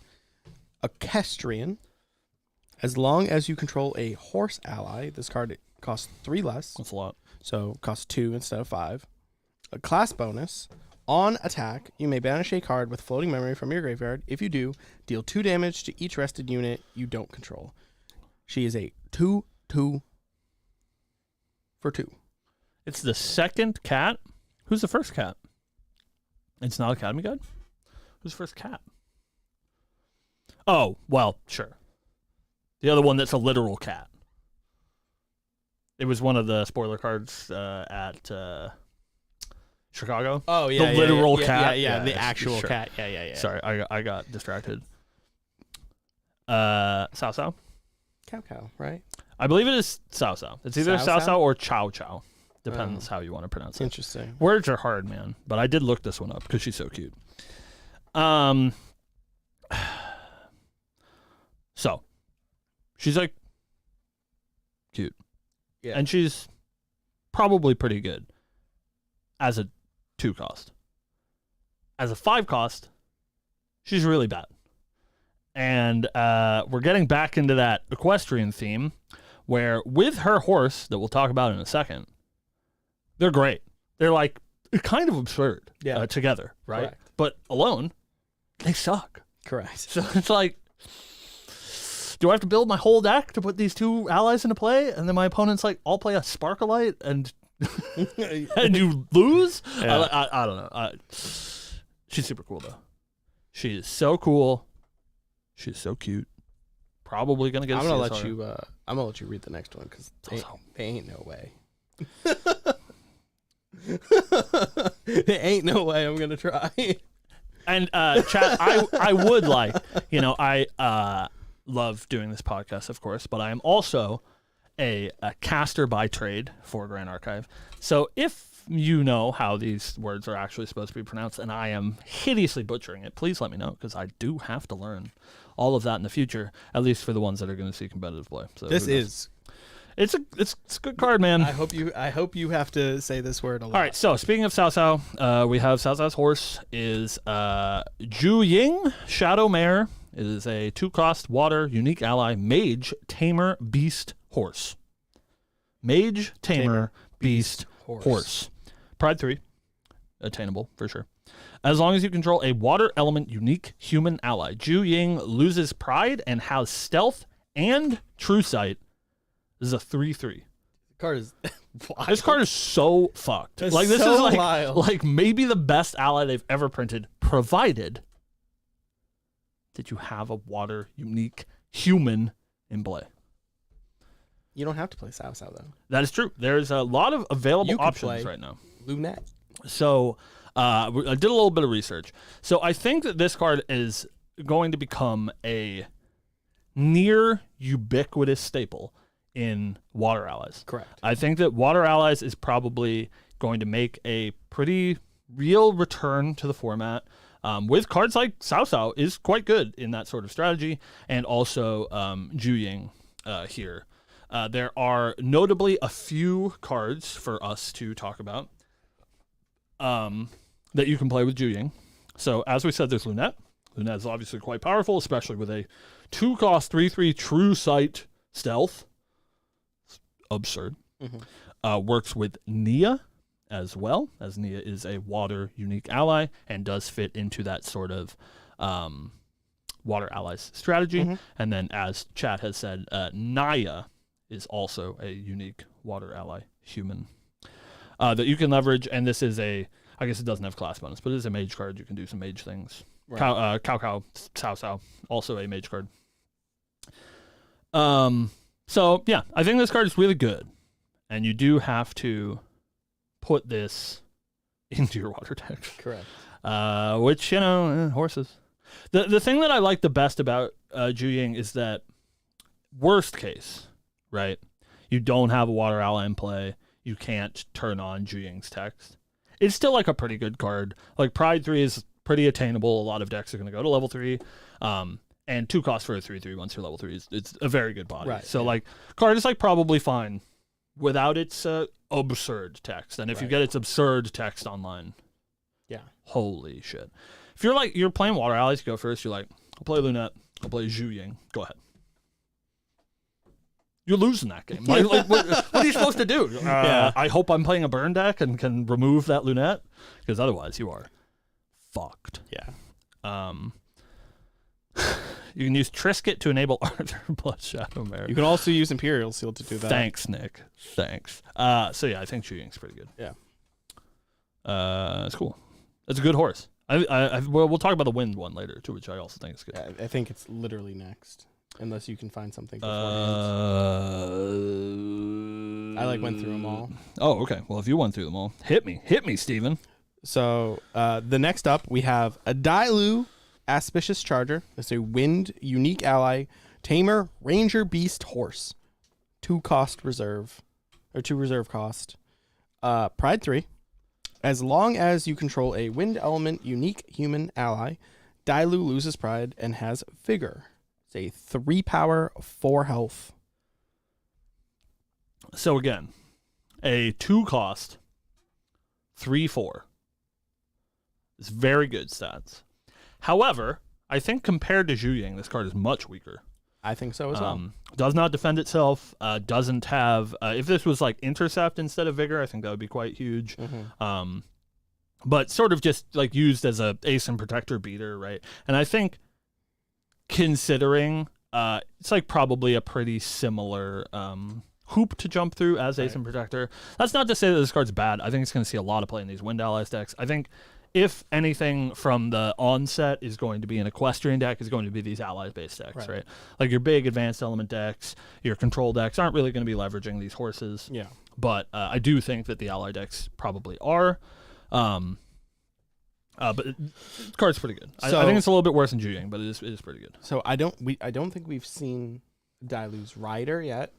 Equestrian. As long as you control a horse ally, this card costs 3 less. That's a lot. So costs 2 instead of 5. A class bonus. On attack, you may banish a card with floating memory from your graveyard. If you do, deal 2 damage to each rested unit you don't control. She is a 2/2 for 2. It's the second cat. Who's the first cat? It's not Academy Guide? Who's the first cat? Oh, well, sure. The other one that's a literal cat. It was one of the spoiler cards at Chicago. Oh, yeah. The literal cat. Yeah, the Yeah, actual sure. cat. Yeah. Sorry, I got distracted. Sao Sao? Cow, right? I believe it is Sao Sao. It's either Sao Sao Sao? Sao or Chow Chow. Depends how you want to pronounce it. Interesting. Words are hard, man. But I did look this one up because she's so cute. So, she's like cute. Yeah. And she's probably pretty good as a 2 cost. As a 5 cost, she's really bad. And we're getting back into that equestrian theme where with her horse that we'll talk about in a second, they're great. They're like kind of absurd together, right? Correct. But alone, they suck. Correct. So it's like, do I have to build my whole deck to put these 2 allies into play? And then my opponent's like, I'll play a Sparkleite and and you lose? Yeah. I don't know. She's super cool, though. She is so cool. She's so cute. Probably going to get a I'm gonna CSR. let you read the next one because they ain't no way. There ain't no way I'm gonna try. And chat, I would like, I love doing this podcast, of course, but I am also a caster by trade for Grand Archive. So if you know how these words are actually supposed to be pronounced and I am hideously butchering it, please let me know because I do have to learn all of that in the future, at least for the ones that are going to see competitive play. So it's a good card, man. I hope you have to say this word a lot. All right, so speaking of Cao Cao, we have Cao Cao's horse is Zhu Ying, Shadow Mare. It is a 2-cost water unique ally mage tamer beast horse. Mage tamer beast horse. Pride 3, attainable for sure. As long as you control a water element unique human ally, Zhu Ying loses pride and has stealth and true sight. This is a 3/3. Card is This card is so fucked. That's This so is like wild. maybe the best ally they've ever printed, provided that you have a water unique human in play. You don't have to play Sao Sao though. That is true. There's a lot of available You could options play right now. Lunette. So I did a little bit of research. So I think that this card is going to become a near ubiquitous staple in Water Allies. Correct. I think that Water Allies is probably going to make a pretty real return to the format. With cards like Cao Cao is quite good in that sort of strategy, and also Zhu Ying here. There are notably a few cards for us to talk about that you can play with Zhu Ying. So as we said, there's Lunette. Lunette is obviously quite powerful, especially with a 2-cost 3/3 True Sight Stealth. It's absurd. Mm-hmm. Works with Nia as well, as Nia is a water unique ally and does fit into that sort of water allies strategy. Mm-hmm. And then, as Chad has said, Naya is also a unique water ally human that you can leverage. And this is I guess it doesn't have class bonus, but it is a mage card. You can do some mage things. Right. Cao Cao, also a mage card. So yeah, I think this card is really good, and you do have to put this into your water deck. Correct. Which horses. The thing that I like the best about Zhu Ying is that worst case, right? You don't have a water ally in play. You can't turn on Zhu Ying's text. It's still like a pretty good card. Like Pride 3 is pretty attainable. A lot of decks are going to go to level 3. and 2 cost for a 3/3 once you're level 3. It's a very good body. Right, So yeah. like card is like probably fine without its absurd text. And if you Right. get its absurd text online, Yeah. holy shit. If you're playing water allies, you go first. You're like, I'll play Lunette. I'll play Zhu Ying. Go ahead. You're losing that game. Like, what are you supposed to do? I hope I'm playing a burn deck and can remove that Lunette, because otherwise you are fucked. Yeah. You can use Trisket to enable Arthur plus Shadowmare. You can also use Imperial Seal to do that. Thanks, Nick. Thanks. So yeah, I think Zhu Ying's pretty good. Yeah. It's cool. It's a good horse. We'll talk about the wind one later too, which I also think is good. I think it's literally next, unless you can find something beforehand. I went through them all. Oh, okay. Well, if you went through them all, hit me, Steven. So the next up, we have a Dailu Auspicious Charger. It's a wind unique ally, tamer, ranger, beast, horse. 2 reserve cost. Pride 3. As long as you control a wind element unique human ally, Dailu loses pride and has vigor. It's a 3 power, 4 health. So again, a 2 cost, 3/4. It's very good stats. However, I think compared to Zhu Ying, this card is much weaker. I think so as well. Does not defend itself. Doesn't have. If this was like intercept instead of vigor, I think that would be quite huge. Mm-hmm. But sort of just like used as a ace and protector beater, right? And I think considering it's like probably a pretty similar hoop to jump through as ace and protector. That's not to say that this card's bad. I think it's going to see a lot of play in these wind allies decks. I think if anything from the onset is going to be an equestrian deck, is going to be these allies-based decks, right? Like your big advanced element decks, your control decks aren't really going to be leveraging these horses. Yeah. But I do think that the ally decks probably are. But the card's pretty good. I think it's a little bit worse than Zhu Ying, but it is pretty good. So I don't think we've seen Dailu's Rider yet,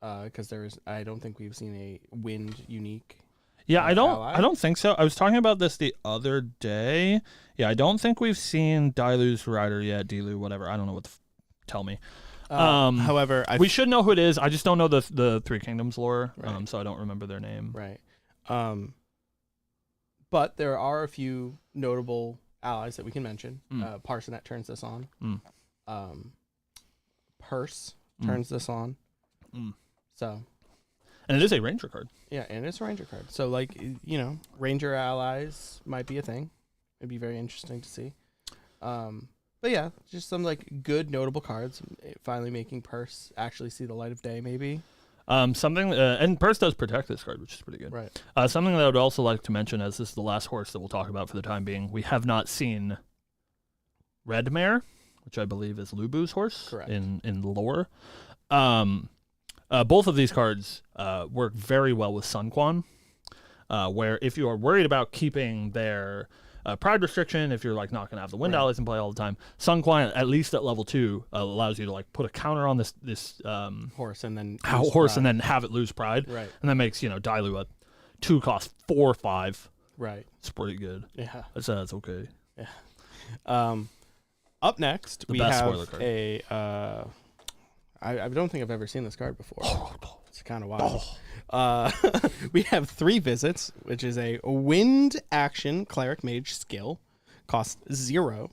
because I don't think we've seen a wind unique. Yeah, I ally. don't think so. I was talking about this the other day. Yeah, I don't think we've seen Dailu's Rider yet, Dilu, whatever. I don't know what tell me. However, we should know who it is. I just don't know the Three Kingdoms lore, Right. so I don't remember their name. Right. But there are a few notable allies that we can mention. Parsonet turns this on. Purse turns this on. So. And it is a Ranger card. Yeah, and it's a Ranger card. So, Ranger allies might be a thing. It'd be very interesting to see. But yeah, just some good notable cards. Finally making Purse actually see the light of day, maybe. Something, and Purse does protect this card, which is pretty good. Right. Something that I would also like to mention, as this is the last horse that we'll talk about for the time being, we have not seen Redmare, which I believe is Lubu's horse. Correct. In lore. Both of these cards work very well with Sun Quan, where if you are worried about keeping their pride restriction, if you're not going to have the wind allies in play all the time, Sun Quan, at least at level 2, allows you to put a counter on this horse and then and then have it lose pride. Right. And that makes Dailu a 2 cost 4/5. Right. It's pretty good. Yeah. That's okay. Yeah. Up next, we best have spoiler card. a. I don't think I've ever seen this card before. It's kind of wild. We have 3 visits, which is a wind action cleric mage skill, cost 0.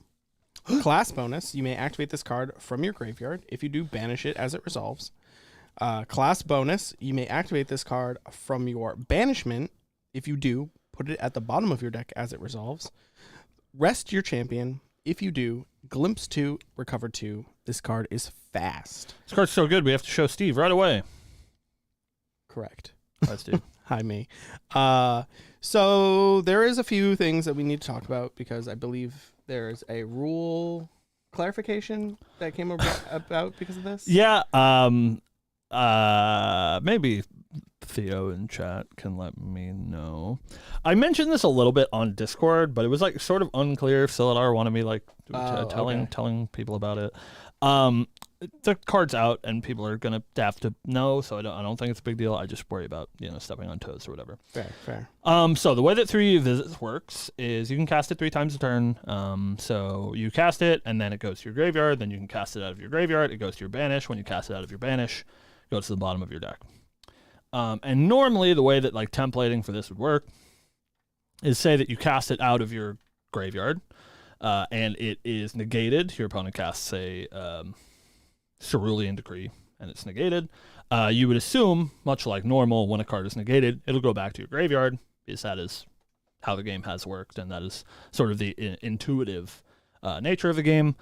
Class bonus: you may activate this card from your graveyard. If you do, banish it as it resolves. Class bonus: you may activate this card from your banishment. If you do, put it at the bottom of your deck as it resolves. Rest your champion. If you do, glimpse 2, recover 2. This card is fast. This card's so good, we have to show Steve right away. Correct. Hi, Steve. Hi, me. So there is a few things that we need to talk about, because I believe there's a rule clarification that came about because of this. Yeah. Maybe Theo in chat can let me know. I mentioned this a little bit on Discord, but it was sort of unclear if Siladar wanted me telling people about it. The card's out, and people are gonna have to know. So I don't think it's a big deal. I just worry about stepping on toes or whatever. Fair. So the way that 3 visits works is you can cast it 3 times a turn. So you cast it, and then it goes to your graveyard. Then you can cast it out of your graveyard. It goes to your banish. When you cast it out of your banish, it goes to the bottom of your deck. And normally the way that like templating for this would work is say that you cast it out of your graveyard, and it is negated. Your opponent casts a Cerulean Decree, and it's negated. You would assume, much like normal, when a card is negated, it'll go back to your graveyard, because that is how the game has worked, and that is sort of the intuitive nature of the game.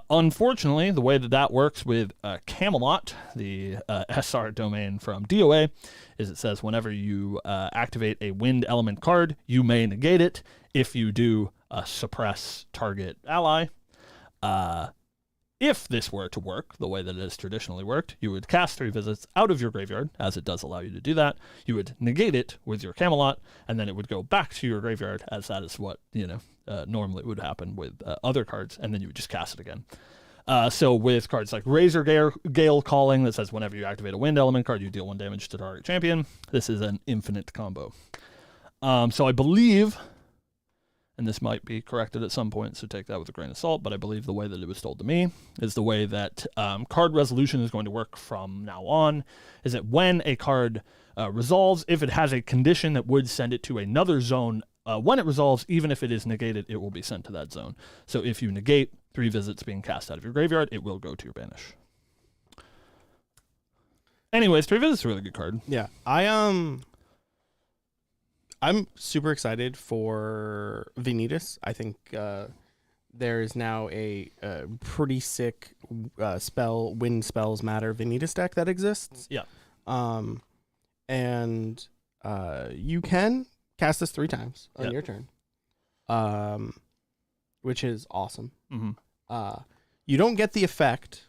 Unfortunately, the way that works with Camelot, the SR domain from DOA, is it says whenever you activate a wind element card, you may negate it. If you do, suppress target ally. If this were to work the way that it has traditionally worked, you would cast 3 visits out of your graveyard, as it does allow you to do that. You would negate it with your Camelot, and then it would go back to your graveyard, as that is what, normally would happen with other cards, and then you would just cast it again. So with cards like Razor Gale Calling, that says whenever you activate a wind element card, you deal 1 damage to target champion. This is an infinite combo. So I believe, and this might be corrected at some point, so take that with a grain of salt, but I believe the way that it was told to me is the way that card resolution is going to work from now on, is that when a card resolves, if it has a condition that would send it to another zone, when it resolves, even if it is negated, it will be sent to that zone. So if you negate 3 visits being cast out of your graveyard, it will go to your banish. Anyways, 3 visits is a really good card. Yeah, I'm super excited for Vanitas. I think there is now a pretty sick wind spells matter Vanitas deck that exists. Yeah. And you can cast this 3 times on your turn, which is awesome. Mm-hmm. You don't get the effect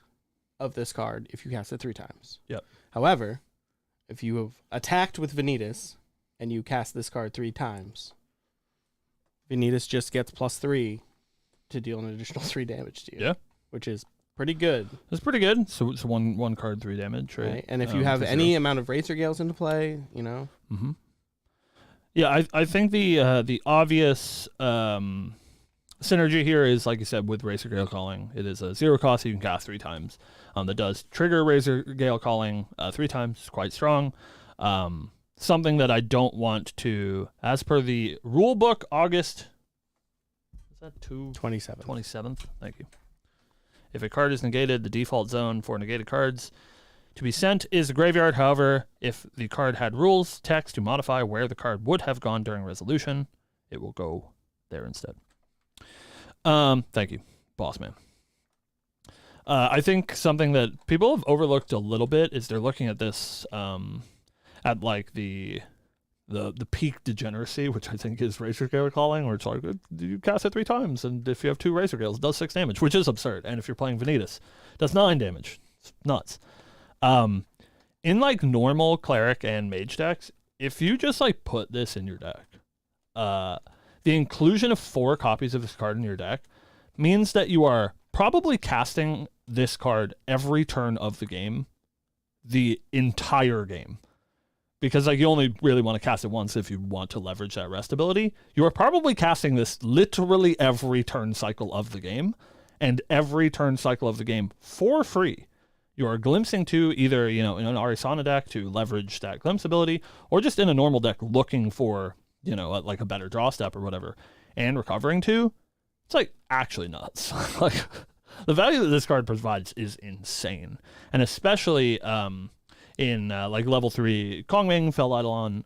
of this card if you cast it 3 times. Yep. However, if you have attacked with Vanitas and you cast this card 3 times, Vanitas just gets +3 to deal an additional 3 damage to you. Yeah. Which is pretty good. It's pretty good. So it's one card, 3 damage, right? And if you have any amount of Razor Gales into play, Mm-hmm. Yeah, I think the obvious synergy here is, like you said, with Razor Gale Calling. It is a 0 cost, so you can cast 3 times. That does trigger Razor Gale Calling 3 times. It's quite strong. Something that I don't want to, as per the rule book, August, is that 27th? Thank you. If a card is negated, the default zone for negated cards to be sent is the graveyard. However, if the card had rules text to modify where the card would have gone during resolution, it will go there instead. Thank you, boss man. I think something that people have overlooked a little bit is they're looking at this at like the peak degeneracy, which I think is Razor Gale Calling, where it's like, you cast it 3 times, and if you have 2 Razor Gales, it does 6 damage, which is absurd. And if you're playing Vanitas, it does 9 damage. It's nuts. In like normal cleric and mage decks, if you just like put this in your deck, the inclusion of 4 copies of this card in your deck means that you are probably casting this card every turn of the game, the entire game. Because like you only really want to cast it once if you want to leverage that rest ability. You are probably casting this literally every turn cycle of the game, and every turn cycle of the game for free. You are glimpsing to either, in an Arisana deck to leverage that glimpse ability, or just in a normal deck looking for, like a better draw step or whatever, and recovering to. It's like actually nuts. Like the value that this card provides is insane, and especially in like level 3 Kongming, Fell Eidolon,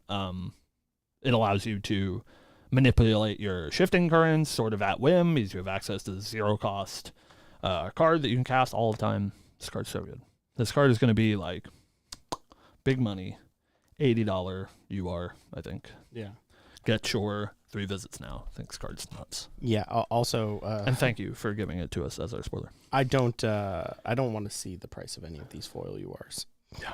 it allows you to manipulate your shifting currents sort of at whim, because you have access to the 0 cost card that you can cast all the time. This card's so good. This card is going to be like big money, $80 UR, I think. Yeah. Get your 3 visits now. I think this card's nuts. Yeah. Also, and thank you for giving it to us as our spoiler. I don't want to see the price of any of these foil URs. Yeah.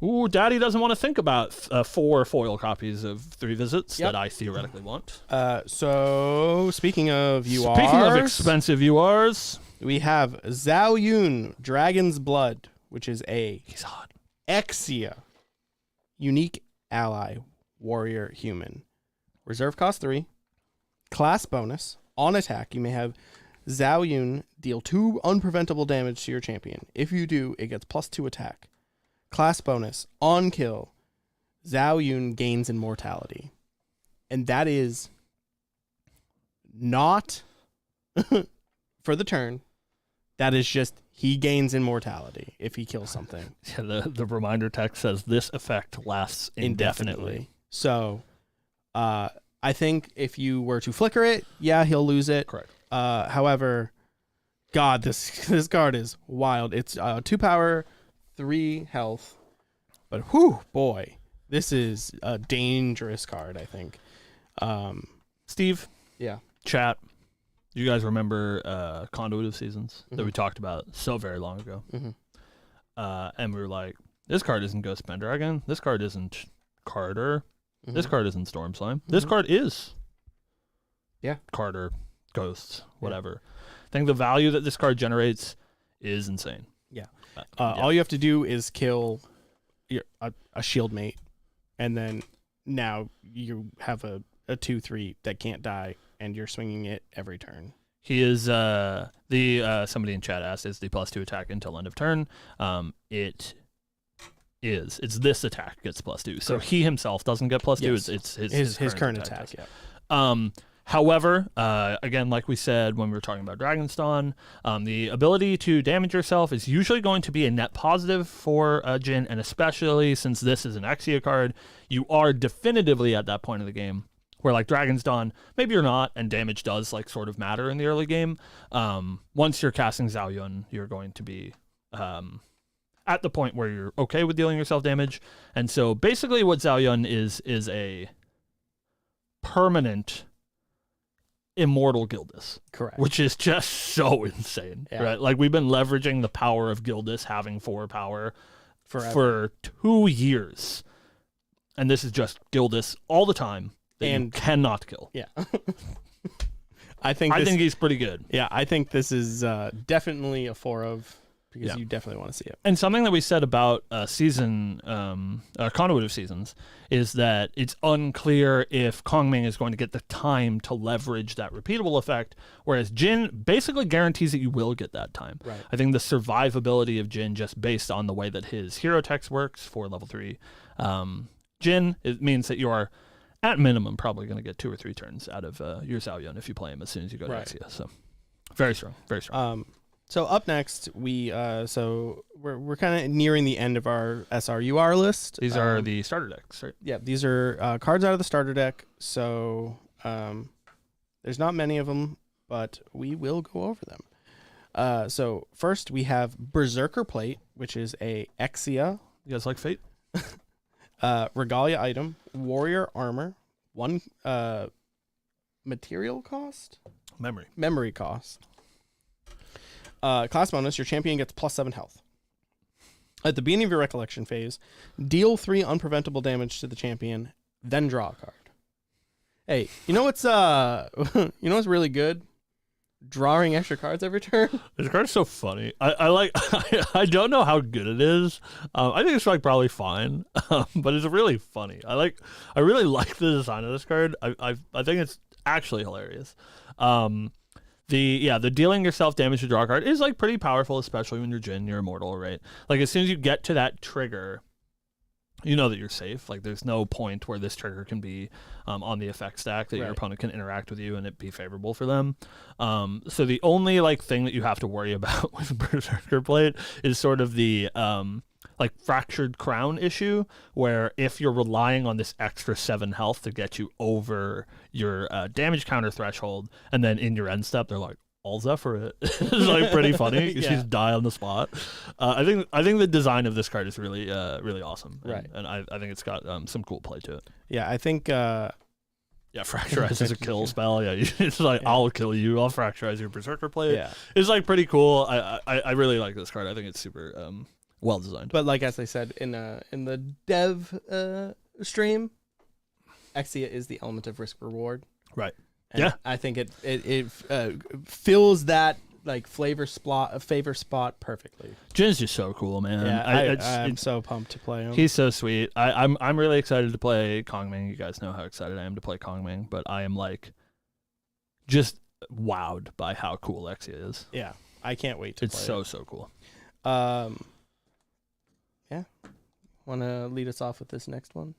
Ooh, Daddy doesn't want to think about 4 foil copies of 3 visits that I theoretically want. So speaking of URs, speaking of expensive URs, we have Zhao Yun, Dragon's Blood, which is He's hot. Exia, unique ally, warrior human. Reserve cost 3. Class bonus. On attack, you may have Zhao Yun deal 2 unpreventable damage to your champion. If you do, it gets +2 attack. Class bonus. On kill, Zhao Yun gains immortality. And that is not for the turn. That is just he gains immortality if he kills something. Yeah, the reminder text says this effect lasts indefinitely. So I think if you were to flicker it, yeah, he'll lose it. Correct. However, God, this card is wild. It's 2 power, 3 health. But whew, boy, this is a dangerous card, I think. Steve, Yeah. chat, you guys remember Conduit of Seasons that we talked about so very long ago? Mm-hmm. And we were like, this card isn't Ghost Pendragon. This card isn't Carter. Mm-hmm. This card isn't Storm Slime. This card is Carter, Ghosts, whatever. I think the value that this card generates is insane. Yeah. All you have to do is kill a shield mate, and then now you have a 2/3 that can't die, and you're swinging it every turn. He is somebody in chat asked, is the +2 attack until end of turn? It's this attack gets +2. So he himself doesn't get +2. Yes. It's his current attack. Yeah. However, again, like we said when we were talking about Dragonstone, the ability to damage yourself is usually going to be a net positive for Jin, and especially since this is an Exia card, you are definitively at that point of the game where, like Dragon's Dawn, maybe you're not, and damage does like sort of matter in the early game. Once you're casting Zhao Yun, you're going to be at the point where you're okay with dealing yourself damage. And so basically what Zhao Yun is a permanent immortal Gildas. Correct. Which is just so insane, right? Like we've been leveraging the power of Gildas having 4 power for 2 years. And this is just Gildas all the time that you cannot kill. Yeah. I think he's pretty good. Yeah, I think this is definitely a 4 of, because you definitely want to see it. And something that we said about season Conduit of Seasons is that it's unclear if Kongming is going to get the time to leverage that repeatable effect, whereas Jin basically guarantees that you will get that time. Right. I think the survivability of Jin, just based on the way that his hero text works for level 3, Jin, it means that you are at minimum probably going to get 2 or 3 turns out of your Zhao Yun if you play him as soon as you go to Exia. So very strong, very strong. So up next, we're kind of nearing the end of our SRUR list. These are the starter decks, right? Yeah, these are cards out of the starter deck. So there's not many of them, but we will go over them. So first we have Berserker Plate, which is a Exia. You guys like Fate? Regalia item, warrior armor, 1 material cost? Memory cost. Class bonus, your champion gets +7 health. At the beginning of your recollection phase, deal 3 unpreventable damage to the champion, then draw a card. Hey, you know what's really good? Drawing extra cards every turn. This card's so funny. I like. I don't know how good it is. I think it's like probably fine, but it's really funny. I really like the design of this card. I think it's actually hilarious. The dealing yourself damage to draw a card is like pretty powerful, especially when you're Jin, you're immortal, right? Like as soon as you get to that trigger, you know that you're safe. Like there's no point where this trigger can be on the effect stack that your opponent can interact with you and it be favorable for them. So the only like thing that you have to worry about with Berserker Plate is sort of the like fractured crown issue, where if you're relying on this extra 7 health to get you over your damage counter threshold, and then in your end step they're like, all Zephyr it. It's like pretty funny. You just die on the spot. I think the design of this card is really really awesome. And I think it's got some cool play to it. Yeah, I think Fracturize is a kill spell. Yeah, it's like I'll kill you. I'll fracturize your Berserker Plate. Yeah, it's like pretty cool. I really like this card. I think it's super well designed. But like as I said in the dev stream, Exia is the element of risk reward. Right. And I think it fills that like favor spot perfectly. Jin's just so cool, man. Yeah, I'm so pumped to play him. He's so sweet. I'm really excited to play Kongming. You guys know how excited I am to play Kongming, but I am like just wowed by how cool Exia is. Yeah, I can't wait to play it. It's so cool. Yeah. Want to lead us off with this next one?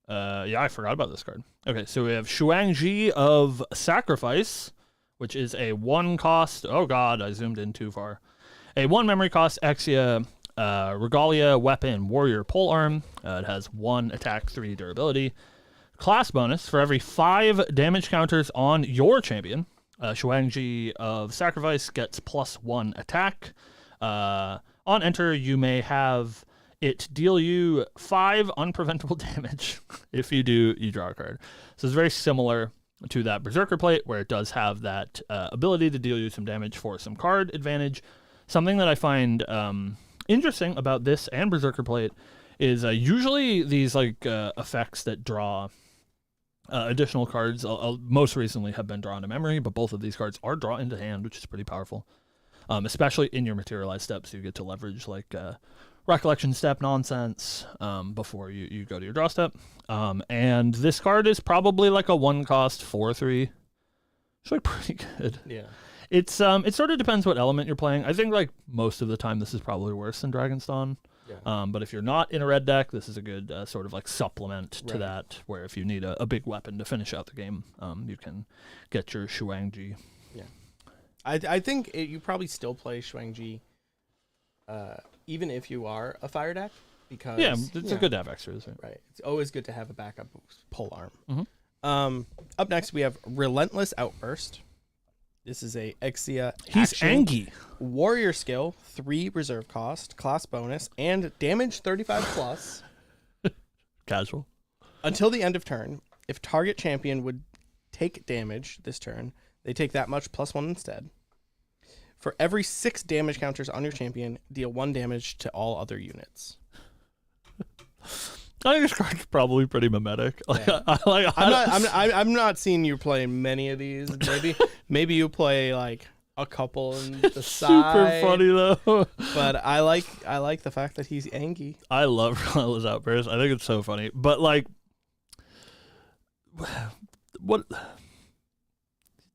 Yeah, I forgot about this card. Okay, so we have Shuangji of Sacrifice, which is a 1 cost. Oh god, I zoomed in too far. A 1 memory cost Exia Regalia Weapon Warrior Polearm. It has 1 attack, 3 durability. Class bonus for every 5 damage counters on your champion. Shuangji of Sacrifice gets +1 attack. On enter, you may have it deal you 5 unpreventable damage. If you do, you draw a card. So it's very similar to that Berserker Plate, where it does have that ability to deal you some damage for some card advantage. Something that I find interesting about this and Berserker Plate is usually these like effects that draw additional cards. Most recently have been drawn to memory, but both of these cards are drawn into hand, which is pretty powerful. Especially in your materialized steps, you get to leverage like recollection step nonsense before you go to your draw step. And this card is probably like a 1 cost 4/3. It's like pretty good. Yeah. It sort of depends what element you're playing. I think like most of the time this is probably worse than Dragonstone. Yeah. But if you're not in a red deck, this is a good sort of like supplement to that, where if you need a big weapon to finish out the game, you can get your Shuangji. Yeah. I think you probably still play Shuangji even if you are a fire deck, because it's good to have extras. Right. It's always good to have a backup pole arm. Mm-hmm. Up next, we have Relentless Outburst. This is a Exia He's action, Angie. warrior skill, 3 reserve cost, class bonus, and damage 35 plus. Casual. Until the end of turn, if target champion would take damage this turn, they take that much +1 instead. For every 6 damage counters on your champion, deal 1 damage to all other units. I think this card's probably pretty mimetic. Yeah. I'm not seeing you play many of these. Maybe you play like a couple in the side. Super funny though. But I like the fact that he's Angie. I love Relentless Outburst. I think it's so funny. But like, what?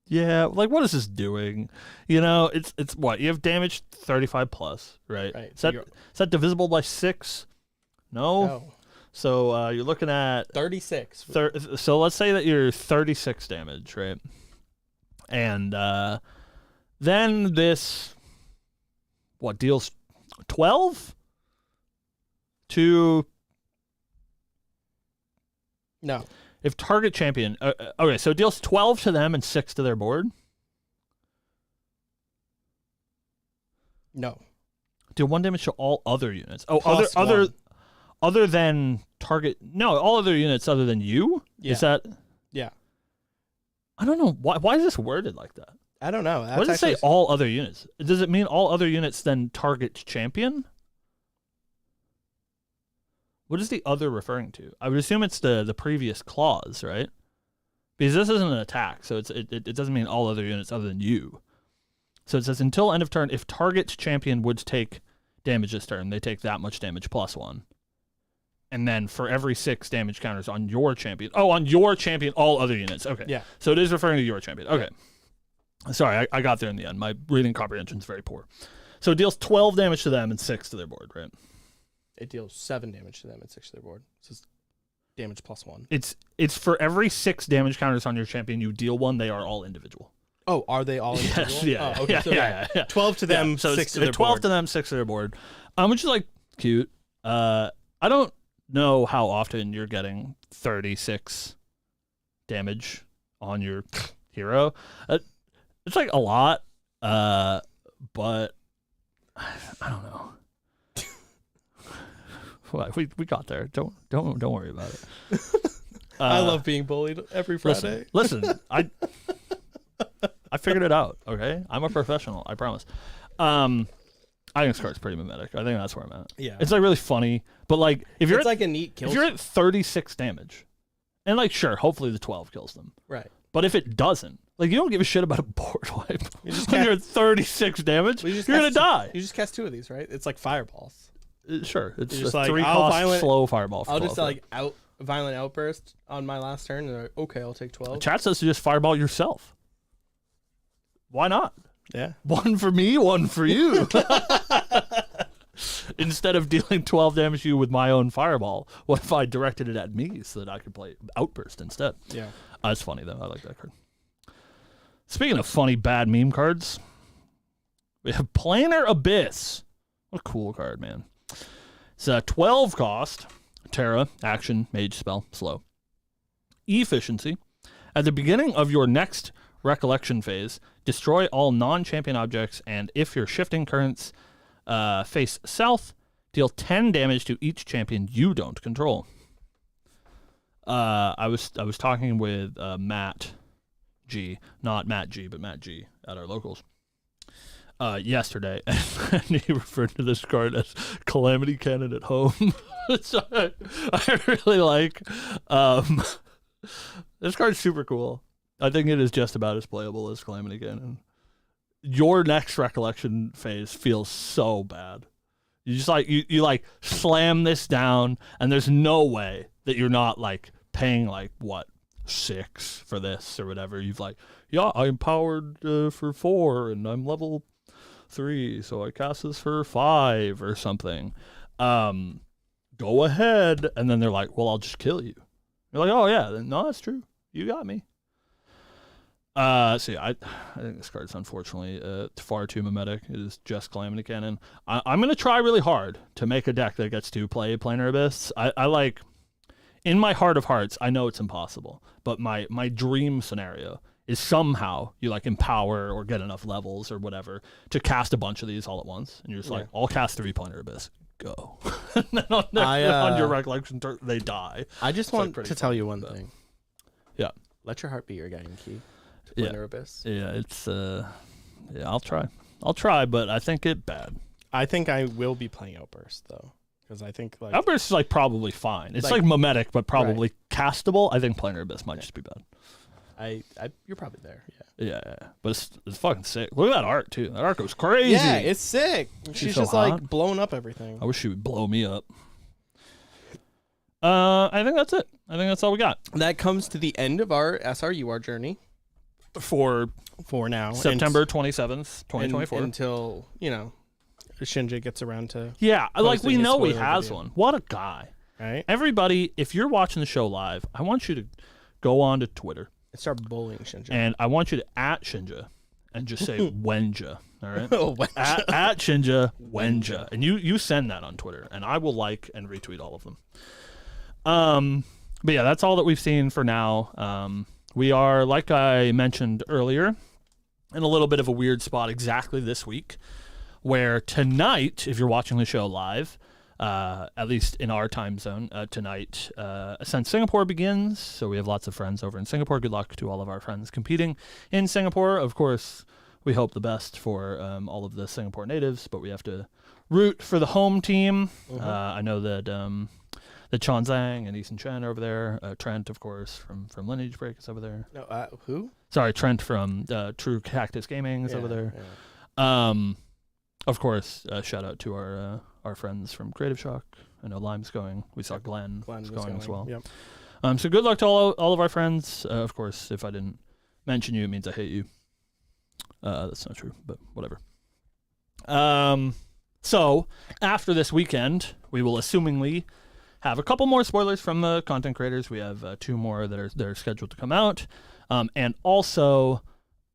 Yeah, like what is this doing? You know, it's what you have damage 35 plus, right? Right. Is that divisible by 6? No. So you're looking at 36. So let's say that you're 36 damage, right? And then this deals 12 to No. If target champion, okay, so it deals 12 to them and 6 to their board. No. Deal 1 damage to all other units. Oh, Plus other than target. No, all other units other than you. Yeah. Is that? Yeah. I don't know why is this worded like that. I don't know. What does it say? All other units. Does it mean all other units then target champion? What is the other referring to? I would assume it's the previous clause, right? Because this isn't an attack, so it doesn't mean all other units other than you. So it says until end of turn, if target champion would take damage this turn, they take that much damage +1. And then for every 6 damage counters on your champion. Oh, on your champion, all other units. Okay. Yeah. So it is referring to your champion. Okay. Yeah. Sorry, I got there in the end. My reading comprehension is very poor. So it deals 12 damage to them and 6 to their board, right? It deals 7 damage to them and 6 to their board. So it's damage +1. It's for every 6 damage counters on your champion, you deal 1. They are all individual. Oh, are they all individual? Yes, yeah. Oh, okay. Yeah, So yeah. 12 to them, so 6 to their 12 board. to them, 6 to their board. Which is like cute. I don't know how often you're getting 36 damage on your hero. It's like a lot, but I don't know. Well, we got there. Don't worry about it. I love being bullied every Friday. Listen, I figured it out. Okay, I'm a professional. I promise. I think this card's pretty mimetic. I think that's where I'm at. Yeah, it's like really funny, but like if you're like a neat kill. If you're at 36 damage, and like sure, hopefully the 12 kills them. Right. But if it doesn't, Like, you don't give a shit about a board wipe. You just When cast- you're at 36 damage, Well, you're going to die. You just cast 2 of these, right? It's like fireballs. Sure. It's You're just just like, 3-cost slow fireball. For I'll just 12. violent outburst on my last turn. And okay, I'll take 12. Chat says to just fireball yourself. Why not? Yeah. One for me, one for you. Instead of dealing 12 damage to you with my own fireball, what if I directed it at me so that I could play Outburst instead? Yeah. That's funny, though. I like that card. Speaking of funny, bad meme cards, we have Planar Abyss. What a cool card, man. It's a 12 cost, Terra, action, mage, spell, slow. Efficiency. At the beginning of your next recollection phase, destroy all non-champion objects, and if your shifting currents face south, deal 10 damage to each champion you don't control. I was talking with Matt G, not Matt G, but Matt G at our locals yesterday, and he referred to this card as Calamity Cannon at home. So I really like. This card's super cool. I think it is just about as playable as Calamity Cannon. Your next recollection phase feels so bad. You just like you like slam this down, and there's no way that you're not like paying like what 6 for this or whatever. You've like, yeah, I'm powered for 4 and I'm level 3, so I cast this for 5 or something. Go ahead, and then they're like, well, I'll just kill you. You're like, oh yeah, no, that's true. You got me. I think this card's unfortunately far too mimetic. It is just Calamity Cannon. I'm going to try really hard to make a deck that gets to play Planar Abyss. I like, in my heart of hearts, I know it's impossible, but my dream scenario is somehow you like empower or get enough levels or whatever to cast a bunch of these all at once, and you're just like, I'll cast 3 Planar Abyss. Go. And then on your recollection turn, they die. I just want like to tell you one thing. Yeah. Let your heart be your guiding key. Yeah. Planar Abyss. Yeah, it's I'll try, but I think it bad. I think I will be playing Outburst though, because I think like Outburst is like probably fine. It's like mimetic, but probably castable. I think Planar Abyss might just be bad. You're probably there. Yeah. But it's fucking sick. Look at that art too. That art goes crazy. Yeah, it's sick. She's so just hot. like blowing up everything. I wish she would blow me up. I think that's it. I think that's all we got That comes to the end of our SRUR journey for now. September 27th, 2024. Until, Shinja gets around to Yeah, like posting we his know he spoiler has video. one. What a guy. right? Everybody, if you're watching the show live, I want you to go on to Twitter. And start bullying Shinja. And I want you to @ Shinja and just say Wenja. All right? Oh, at Shinja Wenja. And you send that on Twitter, and I will like and retweet all of them. But yeah, that's all that we've seen for now. We are, like I mentioned earlier, in a little bit of a weird spot exactly this week, where tonight, if you're watching the show live, at least in our time zone, tonight, Ascent Singapore begins. So we have lots of friends over in Singapore. Good luck to all of our friends competing in Singapore. Of course, we hope the best for all of the Singapore natives, but we have to root for the home team. I know that that Chan Zhang and Eason Chen are over there. Trent, of course, from Lineage Break is over there. No, who? Sorry, Trent from True Cactus Gaming is over there. Yeah. Of course, shout out to our friends from Creative Shock. I know Lime's going. We saw Glenn was going as well. Yep. So good luck to all of our friends. Of course, if I didn't mention you, it means I hate you. That's not true, but whatever. So after this weekend, we will assumingly have a couple more spoilers from the content creators. We have 2 more that are scheduled to come out, and also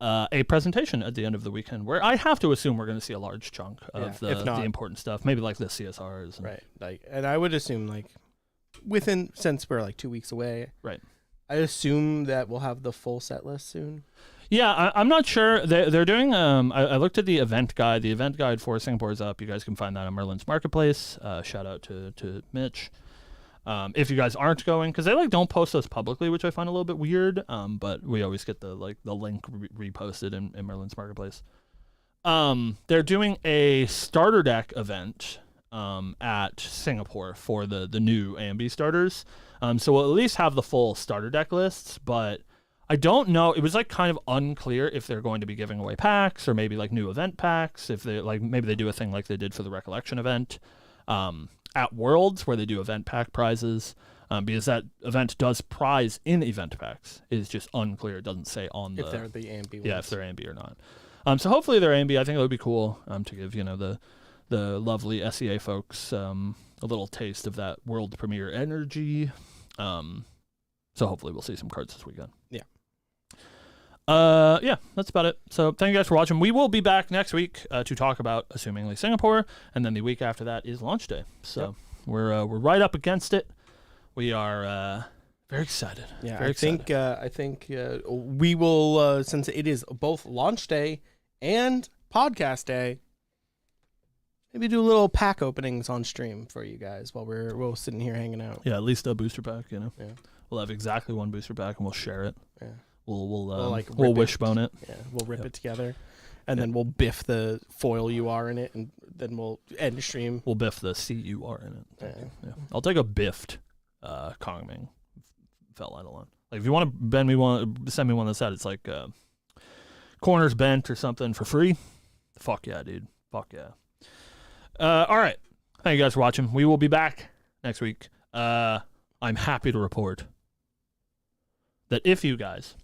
a presentation at the end of the weekend where I have to assume we're going to see a large chunk of the important stuff, maybe like the CSRs. Right. And I would assume since we're 2 weeks away. Right. I assume that we'll have the full set list soon. Yeah, I'm not sure. They're doing. I looked at the event guide. The event guide for Singapore is up. You guys can find that on Merlin's Marketplace. Shout out to Mitch. If you guys aren't going, because they don't post those publicly, which I find a little bit weird. But we always get the link reposted in Merlin's Marketplace. They're doing a starter deck event at Singapore for the new A and B starters. So we'll at least have the full starter deck lists, but I don't know. It was like kind of unclear if they're going to be giving away packs or maybe like new event packs. If they like, maybe they do a thing like they did for the Recollection event at Worlds, where they do event pack prizes. Because that event does prize in event packs. It's just unclear. It doesn't say on the... If they're the AMB ones. Yeah, if they're AMB or not. So hopefully they're AMB. I think it would be cool to give, the lovely SEA folks a little taste of that world premiere energy. So hopefully we'll see some cards this weekend. Yeah. Yeah, that's about it. So thank you guys for watching. We will be back next week to talk about, assumingly, Singapore. And then the week after that is launch day. So we're right up against it. We are very excited. Yeah, very excited. I think we will, since it is both launch day and podcast day, maybe do a little pack openings on stream for you guys while we're sitting here hanging out. Yeah, at least a booster pack. Yeah. We'll have exactly one booster pack and we'll share it. Yeah. We'll wishbone it. Yeah, we'll rip it together, and then we'll biff the foil UR in it, and then we'll end stream. We'll biff the CUR in it. Yeah. I'll take a biffed Kongming felt Eidolon. Like if you want to send me one that's that, it's like corners bent or something for free. Fuck yeah, dude. Fuck yeah. All right. Thank you guys for watching. We will be back next week. I'm happy to report that if you guys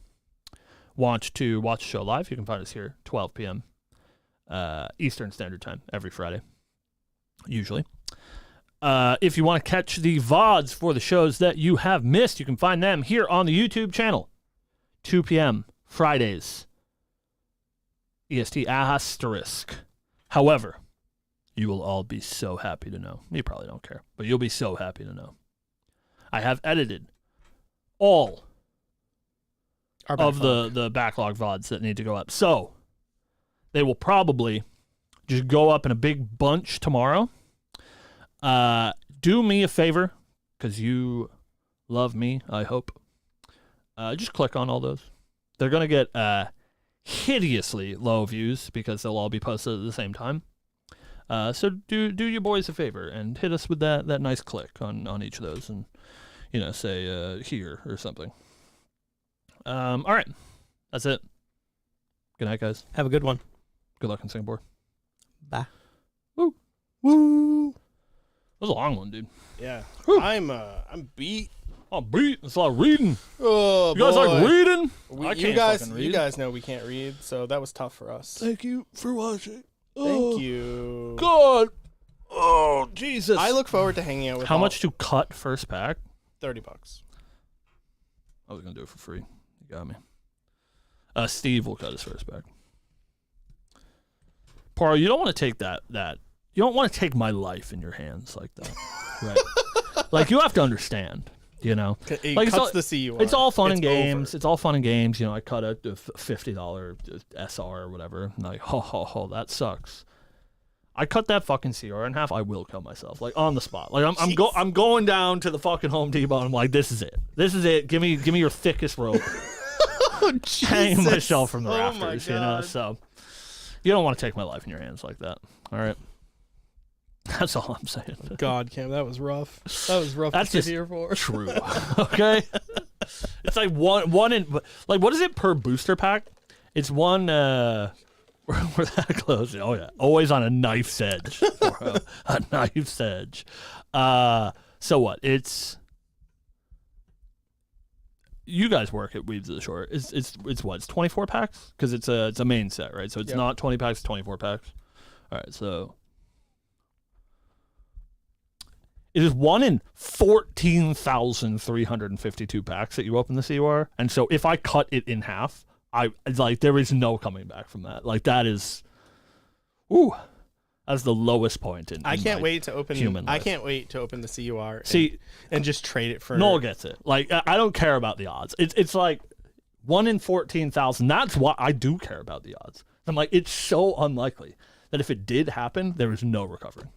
want to watch the show live, you can find us here 12 p.m. Eastern Standard Time every Friday, usually. If you want to catch the VODs for the shows that you have missed, you can find them here on the YouTube channel. 2 p.m. Fridays. EST asterisk. However, you will all be so happy to know. You probably don't care, but you'll be so happy to know. I have edited all of the backlog VODs that need to go up. So they will probably just go up in a big bunch tomorrow. Do me a favor, because you love me, I hope. Just click on all those. They're going to get hideously low views because they'll all be posted at the same time. So do you boys a favor and hit us with that nice click on each of those and, say here or something. All right. That's it. Good night, guys. Have a good one. Good luck in Singapore. Bye. Woo. Woo. That was a long one, dude. Yeah. Whew. I'm beat. I'm beat. It's a lot of reading. Oh, you guys boy. like reading? You guys know we can't read, so that was tough for us. Thank you for watching. Thank you. God. Oh, Jesus. I look forward to hanging out with How much to cut first pack? $30. I was going to do it for free. You got me. Steve will cut his first pack. Paro, you don't want to take that. You don't want to take my life in your hands like that. Right? Like, you have to understand, It like cuts the CUR. It's all fun and games. Over. It's all fun and games. I cut a $50 SR or whatever. I'm like, that sucks. I cut that fucking CR in half. I will kill myself, like on the spot. Like I'm going down to the fucking Home Depot. And I'm like, this is it. This is it. Give me your thickest rope. Hanging myself from the rafters. So you don't want to take my life in your hands like that. All right. That's all I'm saying. God, Cam, that was rough. That was rough. That's to just sit here for. True. Okay. It's like one in like what is it per booster pack? It's one. We're that close. Oh yeah, always on a knife's edge. A knife's edge. So what? It's you guys work at Weaves of the Short. It's what? It's 24 packs because it's a main set, right? So it's not 20 packs, 24 packs. All right, so. It is 1 in 14,352 packs that you open the CUR. And so if I cut it in half, there is no coming back from that. Like that is, that's the lowest point in I can't wait to open human life. I can't wait to open the CUR and just trade it for. Noel gets it. Like I don't care about the odds. It's like 1 in 14,000. That's why I do care about the odds. I'm like, it's so unlikely that if it did happen, there is no recovery.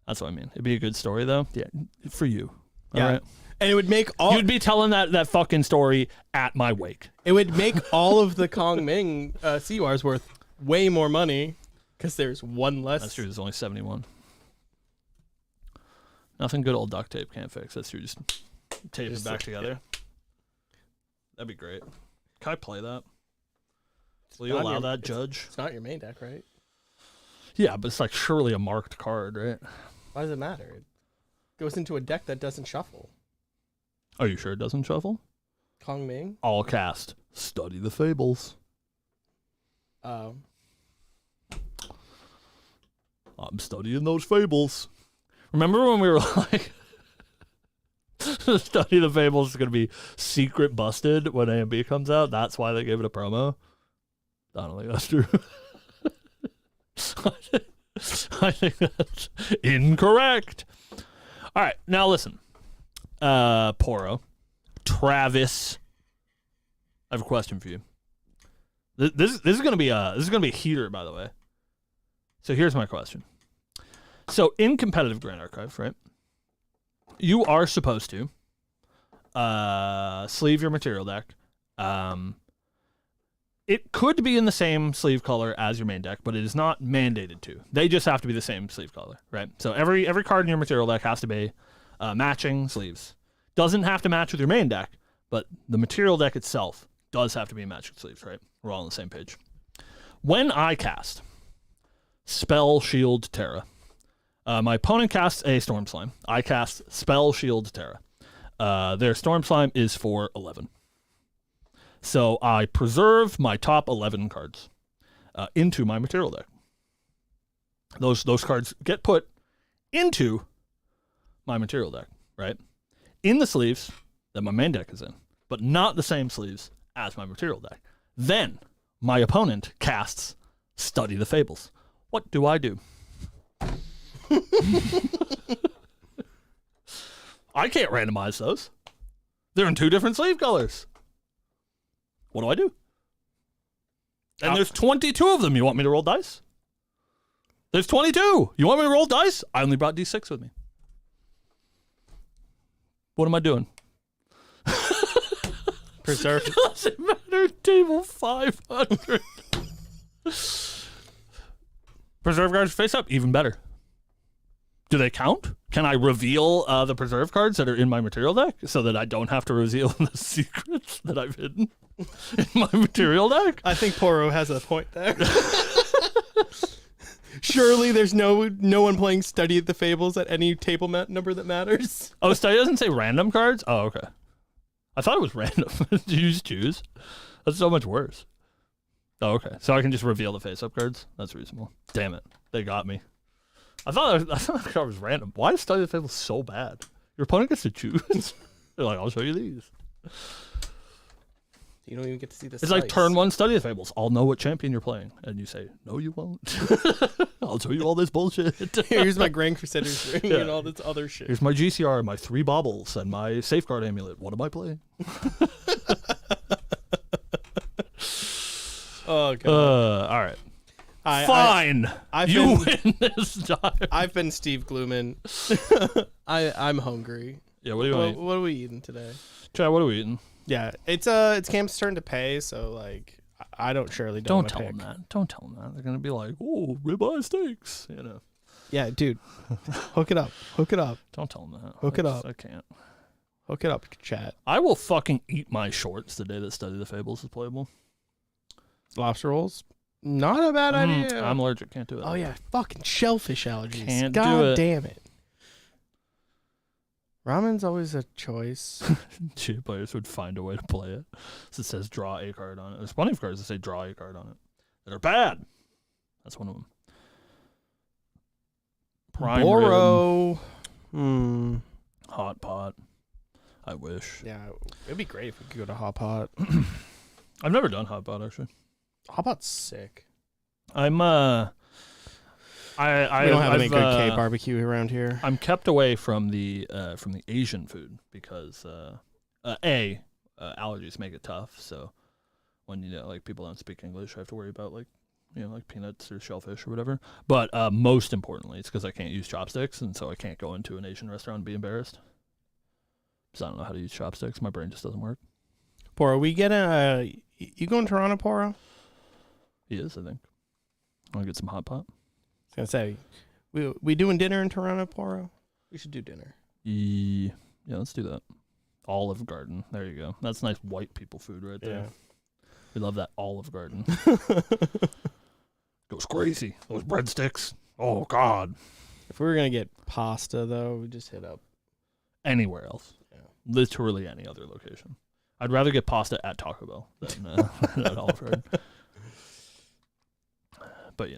That's what I mean. It'd be a good story, though. Yeah, for you. Yeah. All right. And it would make all... You'd be telling that fucking story at my wake. It would make all of the Kongming CURs worth way more money because there's one less. That's true. There's only 71. Nothing good old duct tape can't fix. That's true. Just tape it back together. That'd be great. Can I play that? Will you not allow your- that, Judge? It's not your main deck, right? Yeah, but it's like surely a marked card, right? Why does it matter? It goes into a deck that doesn't shuffle. Are you sure it doesn't shuffle? Kong Ming. All cast. Study the Fables. Um, I'm studying those fables. Remember when we were like, Study the Fables is going to be secret busted when A&B comes out? That's why they gave it a promo? I don't think that's true. I think that's incorrect. All right, now listen. Poro. Travis. I have a question for you. This is gonna be a heater, by the way. So here's my question. So in competitive Grand Archive, right? You are supposed to sleeve your material deck. It could be in the same sleeve color as your main deck, but it is not mandated to. They just have to be the same sleeve color, right? So every card in your material deck has to be matching sleeves. Doesn't have to match with your main deck, but the material deck itself does have to be matching sleeves, right? We're all on the same page. When I cast Spell Shield Terra, my opponent casts a Storm Slime. I cast Spell Shield Terra. Their Storm Slime is for 11. So I preserve my top 11 cards into my material deck. Those cards get put into my material deck, right? In the sleeves that my main deck is in, but not the same sleeves as my material deck. Then my opponent casts Study the Fables. What do I do? I can't randomize those. They're in 2 different sleeve colors. What do I do? And there's 22 of them. You want me to roll dice? There's 22. You want me to roll dice? I only brought D6 with me. What am I doing? preserve. Doesn't matter. Table 500. Preserve cards face up. Even better. Do they count? Can I reveal the preserve cards that are in my material deck so that I don't have to reveal the secrets that I've hidden in my material deck? I think Poro has a point there. Surely there's no one playing Study the Fables at any table number that matters. Oh, Study doesn't say random cards? Oh, okay. I thought it was random. Did you just choose? That's so much worse. Oh, okay. So I can just reveal the face-up cards? That's reasonable. Damn it. They got me. I thought that card was random. Why is Study the Fables so bad? Your opponent gets to choose. They're like, I'll show you these. You don't even get to see this. It's like turn 1 Study the Fables. I'll know what champion you're playing. And you say, no, you won't. I'll show you all this bullshit. Here's my Grand Crusaders ring and all this other shit. Here's my GCR, my 3 baubles, and my safeguard amulet. What am I playing? Oh, God. All right. Fine. You win this time. I've been Steve Gluman. I'm hungry. Yeah, what do you want? What are we eating today? Chad, what are we eating? Yeah, it's camp's turn to pay, so like I don't Don't tell them that. Don't tell them that. They're gonna be like, oh, ribeye steaks, you know. Yeah, dude. Hook it up. Hook it up. Don't tell them that. Hook it up. I can't. Hook it up, chat. I will fucking eat my shorts the day that Study the Fables is playable. Lobster rolls? Not a bad idea. I'm allergic. Can't do it. Oh yeah, fucking shellfish allergies. Can't God do it. damn it. Ramen's always a choice. Cheat players would find a way to play it. So it says draw a card on it. There's plenty of cards that say draw a card on it that are bad. That's one of them. Prime Boro. Rib, hot pot. I wish. Yeah, it'd be great if we could go to Hot Pot. I've never done hot pot actually. Hot Pot's sick. I'm We don't have any good K barbecue around here. I'm kept away from the Asian food because allergies make it tough. So when like people don't speak English, I have to worry about like peanuts or shellfish or whatever. But most importantly, it's because I can't use chopsticks, and so I can't go into an Asian restaurant and be embarrassed. Because I don't know how to use chopsticks. My brain just doesn't work. Poro, we get you going to Toronto, Poro? He is, I think. I want to get some hot pot. I was gonna say, we doing dinner in Toronto, Poro? We should do dinner. Yeah, let's do that. Olive Garden. There you go. That's nice white people food right there. Yeah. We love that Olive Garden. Goes crazy. Those breadsticks. Oh, God. If we were going to get pasta, though, we just hit up. Anywhere else. Yeah. Literally any other location. I'd rather get pasta at Taco Bell than at Olive Garden. But,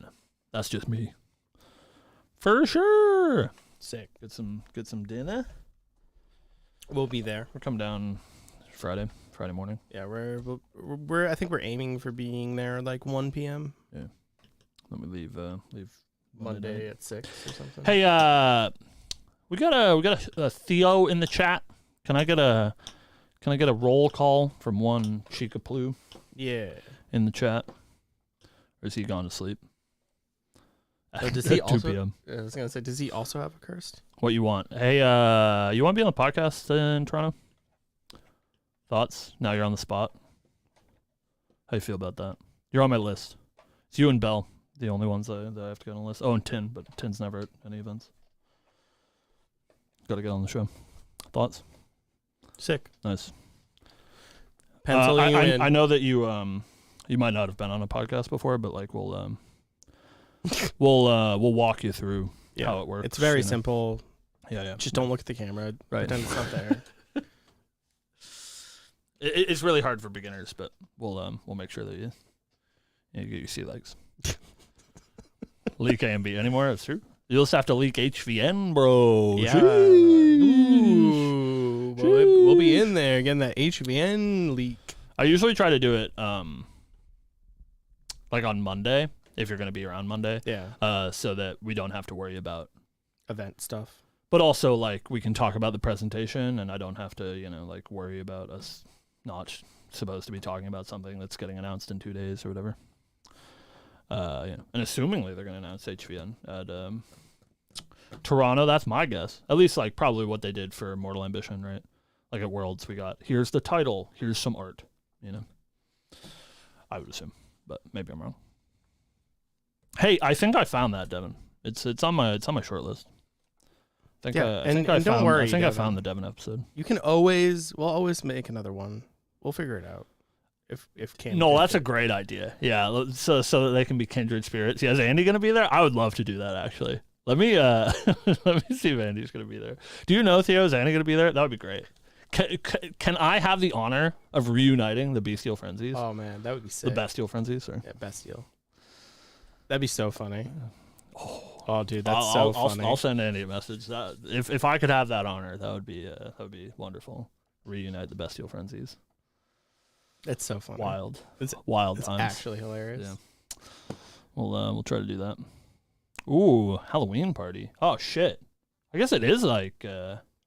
that's just me. For sure. Sick. Get some dinner. We'll be there. We'll come down Friday morning. Yeah, we're I think we're aiming for being there like 1 p.m. Yeah. Then we leave Monday at 6 or something. Hey, we got a Theo in the chat. Can I get a roll call from one Chica Plu? Yeah. In the chat. Or is he gone to sleep? Does he At 2 also? p.m. I was gonna say, does he also have a cursed? What you want? Hey, you want to be on the podcast in Toronto? Thoughts? Now you're on the spot. How you feel about that? You're on my list. It's you and Bell, the only ones that I have to get on the list. Oh, and Tin, but Tin's never at any events. Got to get on the show. Thoughts? Sick. Nice. Pencil you in. I know that you might not have been on a podcast before, but like we'll walk you through how it works. It's very simple. Yeah. Just don't look at the camera. Right. Pretend it's not there. It's really hard for beginners, but we'll make sure that you get your sea legs. Leak AMB anymore? That's true. You'll just have to leak HVN, bro. Yeah. Ooh, we'll be in there getting that HVN leak. I usually try to do it like on Monday, if you're going to be around Monday. Yeah. So that we don't have to worry about Event stuff. But also, like, we can talk about the presentation, and I don't have to, like, worry about us not supposed to be talking about something that's getting announced in 2 days or whatever. And assumingly they're going to announce HVN at Toronto. That's my guess. At least, like, probably what they did for Mortal Ambition, right? Like, at Worlds, we got, here's the title, here's some art, I would assume, but maybe I'm wrong. Hey, I think I found that, Devin. It's on my short list. I think I found the Devin episode. You can we'll always make another one. We'll figure it out. If Cam. No, that's a great idea. Yeah, so that they can be kindred spirits. Yeah, is Andy gonna be there? I would love to do that actually. Let me let me see if Andy's gonna be there. Do you know, Theo, is Andy gonna be there? That would be great. Can I have the honor of reuniting the Bestial Frenzies? Oh man, that would be sick. The Bestial Frenzies, or Bestial. That'd be so funny. Oh, dude, that's so funny. I'll send Andy a message. That if I could have that honor, that would be wonderful. Reunite the Bestial Frenzies. It's so funny. It's wild it's times. Actually hilarious. Yeah. We'll try to do that. Ooh, Halloween party. Oh shit. I guess it is like.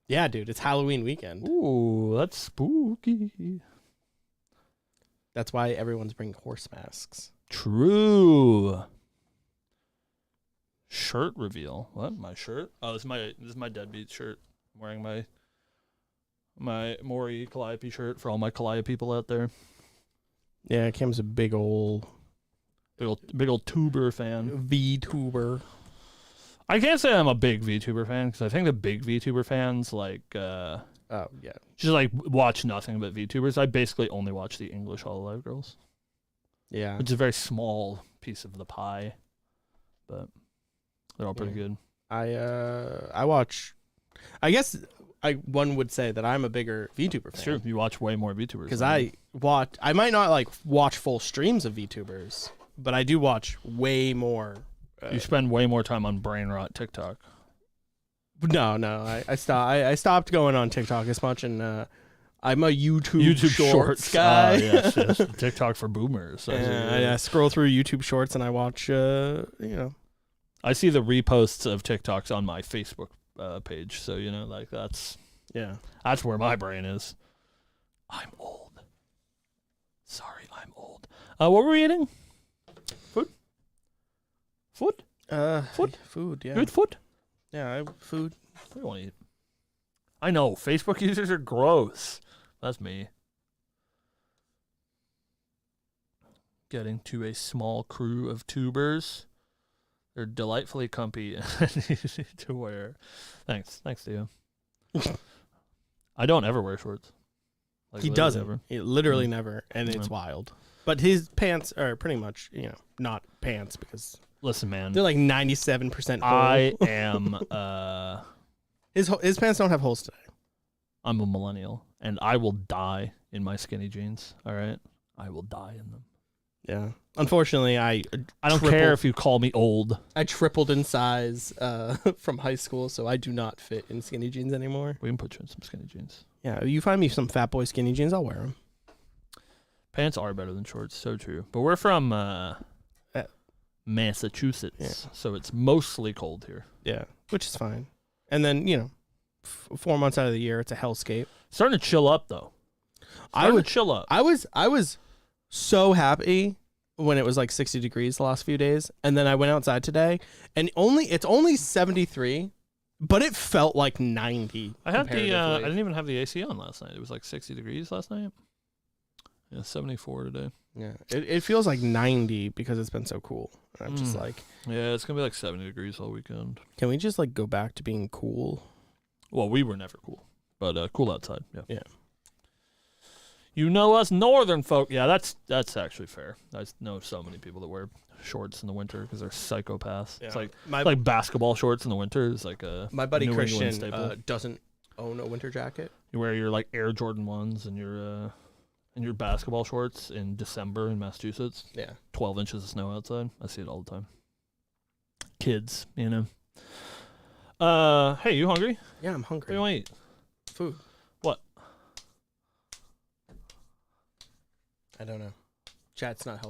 Yeah, dude, it's Halloween weekend. Ooh, that's spooky. That's why everyone's bringing horse masks. True. Shirt reveal. What? My shirt? Oh, this is my deadbeat shirt. I'm wearing my Maury Calliope shirt for all my Calliope people out there. Yeah, Cam's a big old tuber fan. VTuber. I can't say I'm a big VTuber fan because I think the big VTuber fans just like watch nothing but VTubers. I basically only watch the English Hololive girls. Yeah, which is a very small piece of the pie, but they're all pretty good. I watch. I guess one would say that I'm a bigger VTuber fan. It's true. You watch way more VTubers because I might not watch full streams of VTubers, but I do watch way more. You spend way more time on brain rot TikTok. No, I stopped going on TikTok as much, and I'm a YouTube Shorts guy. Yes, TikTok for boomers. I scroll through YouTube Shorts and I watch. I see the reposts of TikToks on my Facebook page, so that's where my brain is. I'm old. Sorry, I'm old. What were we eating? Food? Food, yeah. Good food? Yeah, food. What do you want to eat? I know, Facebook users are gross. That's me. Getting to a small crew of tubers. They're delightfully comfy and easy to wear. Thanks, Theo. I don't ever wear shorts. Like, He literally doesn't. ever. He literally never, and it's No. wild. But his pants are pretty much, not pants because Listen, man. they're like 97% whole. I am. His pants don't have holes today. I'm a millennial, and I will die in my skinny jeans. All right, I will die in them. Yeah. Unfortunately, I don't care if you call me old. I tripled in size from high school, so I do not fit in skinny jeans anymore. We can put you in some skinny jeans. Yeah, you find me some fat boy skinny jeans, I'll wear them. Pants are better than shorts, so true. But we're from Massachusetts, so it's mostly cold here. Yeah, which is fine. And then 4 months out of the year, it's a hellscape. Starting to chill up though. I would chill up. I was so happy when it was like 60 degrees the last few days, and then I went outside today, and it's only 73, but it felt like 90. I had I comparatively. didn't even have the AC on last night. It was like 60 degrees last night. Yeah, 74 today. Yeah, it feels like 90 because it's been so cool. And I'm just like, yeah, it's gonna be like 70 degrees all weekend. can we just like go back to being cool? Well, we were never cool, but cool outside. Yeah. Yeah. You know us northern folk. Yeah, that's actually fair. I know so many people that wear shorts in the winter because they're psychopaths. Yeah. It's like My basketball shorts in the winter is like a my buddy New England Christian staple. doesn't own a winter jacket. You wear your like Air Jordan 1s and your basketball shorts in December in Massachusetts. Yeah. 12 inches of snow outside. I see it all the time. Kids, Hey, you hungry? Yeah, I'm What hungry. do you want to eat? Food. What? I don't know. Chat's not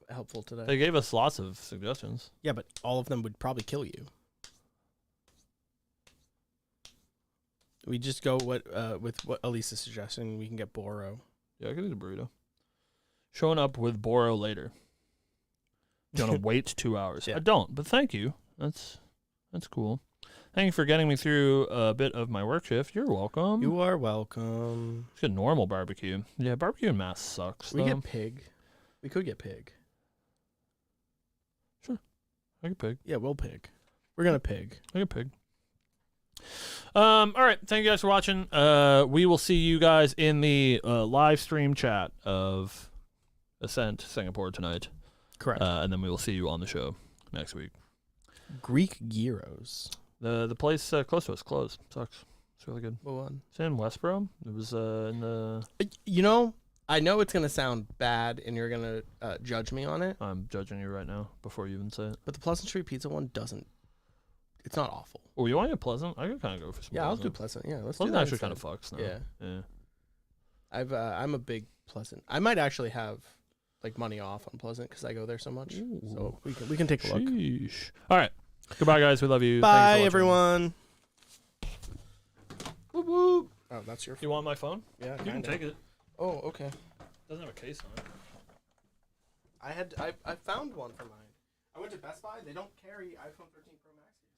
helpful today. They gave us lots of suggestions. Yeah, but all of them would probably kill you. We just go with what Elisa's suggesting. We can get Boro. Yeah, I could eat a burrito. Showing up with Boro later. You're gonna wait 2 hours. Yeah. I don't, but thank you. That's cool. Thank you for getting me through a bit of my work shift. You're welcome. You are welcome. Let's get normal barbecue. Yeah, barbecue in Mass sucks. We though. get pig. We could get pig. I get pig. Yeah, we'll pig. We're gonna pig. I get pig. All right. Thank you guys for watching. We will see you guys in the live stream chat of Ascent Singapore tonight. Correct. And then we will see you on the show next week. Greek gyros. The place close to us closed. Sucks. It's really good. What one? It's in Westboro. It was in the... I know it's gonna sound bad, and you're gonna judge me on it. I'm judging you right now before you even say it. But the Pleasant Street Pizza one doesn't. It's not awful. Oh, you want to get Pleasant? I could kind of go for some Yeah, I'll do Pleasant. Pleasant. Yeah, let's Pleasant do that. actually kind instead. of fucks now. Yeah. Yeah. I'm a big Pleasant. I might actually have like money off on Pleasant because I go there so much. Ooh. So we can take a look. Sheesh. All right. Goodbye, guys. We love you. Bye, Thank you for watching. everyone. Whoop, whoop. Oh, that's your. You want my phone? Yeah, You can kinda. take it. Oh, okay. Doesn't have a case on it. I found one for mine. I went to Best Buy. They don't carry iPhone 13 Pro Max here.